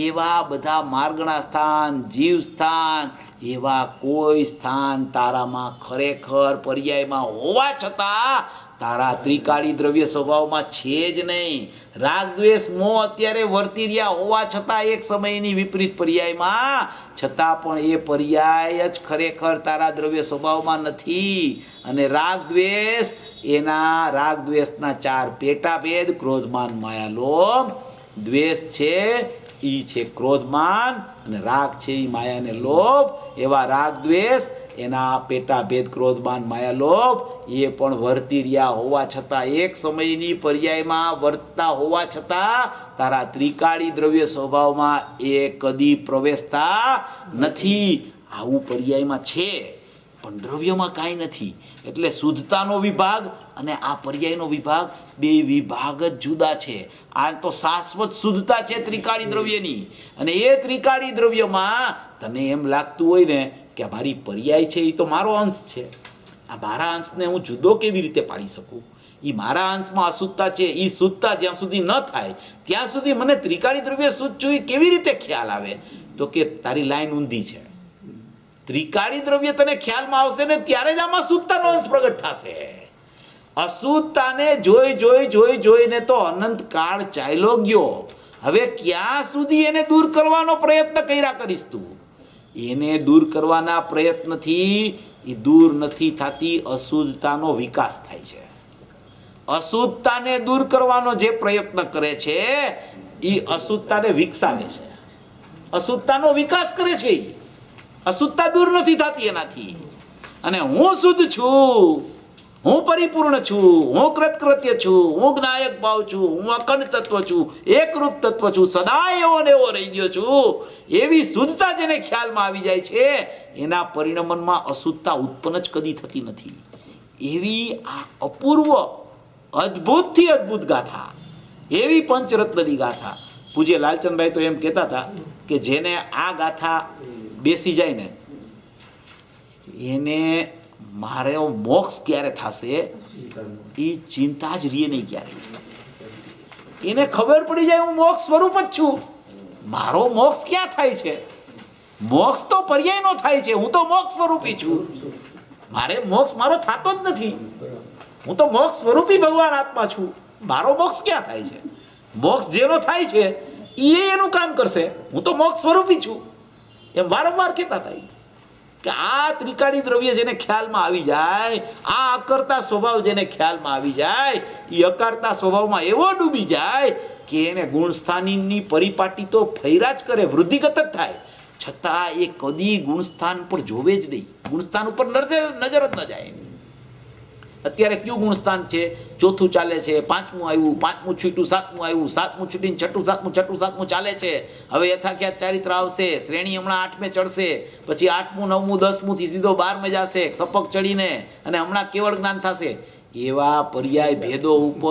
એવા બધા માર્ગણા સ્થાન જીવ સ્થાન એવા કોઈ સ્થાન તારામાં ખરેખર પર્યાયમાં હોવા છતાં તારા ત્રિકાળી દ્રવ્ય સ્વભાવમાં છે જ નહીં. રાગ દ્વેષ મોહ અત્યારે વર્તી રહ્યા હોવા છતાં એક સમયની વિપરીત પર્યાયમાં છતાં પણ એ પર્યાય જ ખરેખર તારા દ્રવ્ય સ્વભાવમાં નથી. અને રાગ દ્વેષના 4 પેટાભેદ ક્રોધમાન માયા લોભ. દ્વેષ છે ઈ છે ક્રોધમાન અને રાગ છે ઈ માયા ને લોભ. એવા રાગ દ્વેષ એના પેટાભેદ ક્રોધમાન માયા લોભ એ પણ વર્તી રહ્યા હોવા છતાં એક સમયની પર્યાયમાં વર્તતા હોવા છતાં તારા ત્રિકાળી દ્રવ્ય સ્વભાવમાં એ કદી પ્રવેશતા નથી. આવું પર્યાયમાં છે પણ દ્રવ્યમાં કાંઈ નથી. એટલે શુદ્ધતાનો વિભાગ અને આ પર્યાયનો વિભાગ બે વિભાગ જ જુદા છે. આ તો શાશ્વત શુદ્ધતા છે ત્રિકાળી દ્રવ્યની. અને એ ત્રિકાળી દ્રવ્યમાં તને એમ લાગતું હોય ને કે મારી પર્યાય છે એ તો મારો અંશ છે, આ મારા અંશને હું જુદો કેવી રીતે પાડી શકું? એ મારા અંશમાં અશુદ્ધતા છે, એ શુદ્ધતા જ્યાં સુધી ન થાય ત્યાં સુધી મને ત્રિકાળી દ્રવ્ય શુદ્ધ છું એ કેવી રીતે ખ્યાલ આવે? તો કે તારી લાઈન ઊંધી છે. ત્રિકાળી દ્રવ્ય તને ખ્યાલમાં આવશે ને ત્યારે જ આમાં શુદ્ધતાનો અંશ પ્રગટ થશે. અશુદ્ધતાને જોઈને તો અનંત કાળ ચાલ્યો ગયો. હવે ક્યાં સુધી એને દૂર કરવાનો પ્રયત્ન કર્યા કરીશ તું? એને દૂર કરવાના પ્રયત્નથી એ દૂર નથી થતી, અશુદ્ધતાનો વિકાસ થાય છે. અશુદ્ધતાને દૂર કરવાનો જે પ્રયત્ન કરે છે એ અશુદ્ધતાને વિકસાવે છે, અશુદ્ધતાનો વિકાસ કરે છે. અશુદ્ધતા દૂર નથી થતી એનાથી. અને હું શુદ્ધ છું, હું પરિપૂર્ણ છું, હું કૃતકૃત્ય છું, હું જ્ઞાયક ભાવ છું, હું અખંડ તત્વ છું, એકરૂપ તત્વ છું, સદા એવો ને એવો રહી ગયો છું. એવી શુદ્ધતા જેને ખ્યાલમાં આવી જાય છે એના પરિણમનમાં અશુદ્ધતા ઉત્પન્ન જ કદી થતી નથી. એવી આ અપૂર્વ અદ્ભુતથી અદ્ભુત ગાથા, એવી પંચરત્નની ગાથા. પૂજ્ય લાલચંદભાઈ તો એમ કહેતા હતા કે જેને આ ગાથા બેસી જાય ને એને મારે મોક્ષ ક્યારે થશે એ ચિંતા જ રીએ નહીં ક્યારે. એને ખબર પડી જાય હું મોક્ષ સ્વરૂપ જ છું. મારો મોક્ષ ક્યાં થાય છે? મોક્ષ તો પર્યાયનો થાય છે. હું તો મોક્ષ સ્વરૂપી છું. મારે મોક્ષ મારો થતો જ નથી. હું તો મોક્ષ સ્વરૂપી ભગવાન આત્મા છું. મારો મોક્ષ ક્યાં થાય છે? મોક્ષ જેનો થાય છે એ એનું કામ કરશે. હું તો મોક્ષ સ્વરૂપી છું એમ વારંવાર કહેતા હતા કે આ ત્રિકાળી દ્રવ્ય જેને ખ્યાલમાં આવી જાય, આ અકર્તા સ્વભાવ જેને ખ્યાલમાં આવી જાય એ અકર્તા સ્વભાવમાં એવો ડૂબી જાય કે એને ગુણસ્થાનની પરિપાટી તો ફૈરા જ કરે, વૃદ્ધિગત જ થાય, છતાં એ કદી ગુણસ્થાન પર જોવે જ નહીં, ગુણસ્થાન ઉપર નજર જ ન જાય. અત્યારે કયું ગુણસ્થાન છે? ચોથું ચાલે છે, પાંચમું આવ્યું, પાંચમું છૂટ્યું, સાતમું આવ્યું, સાતમું છૂટીને છઠ્ઠું સાતમું ચાલે છે. હવે યથાખ્યાત ચારિત્ર આવશે, શ્રેણી હમણાં 8મે ચડશે, પછી 8મું 9મું 10મુંથી સીધો 12મે જશે સપક ચડીને, અને હમણાં કેવળ જ્ઞાન થશે. એવા પર્યાય ભેદો ઉપર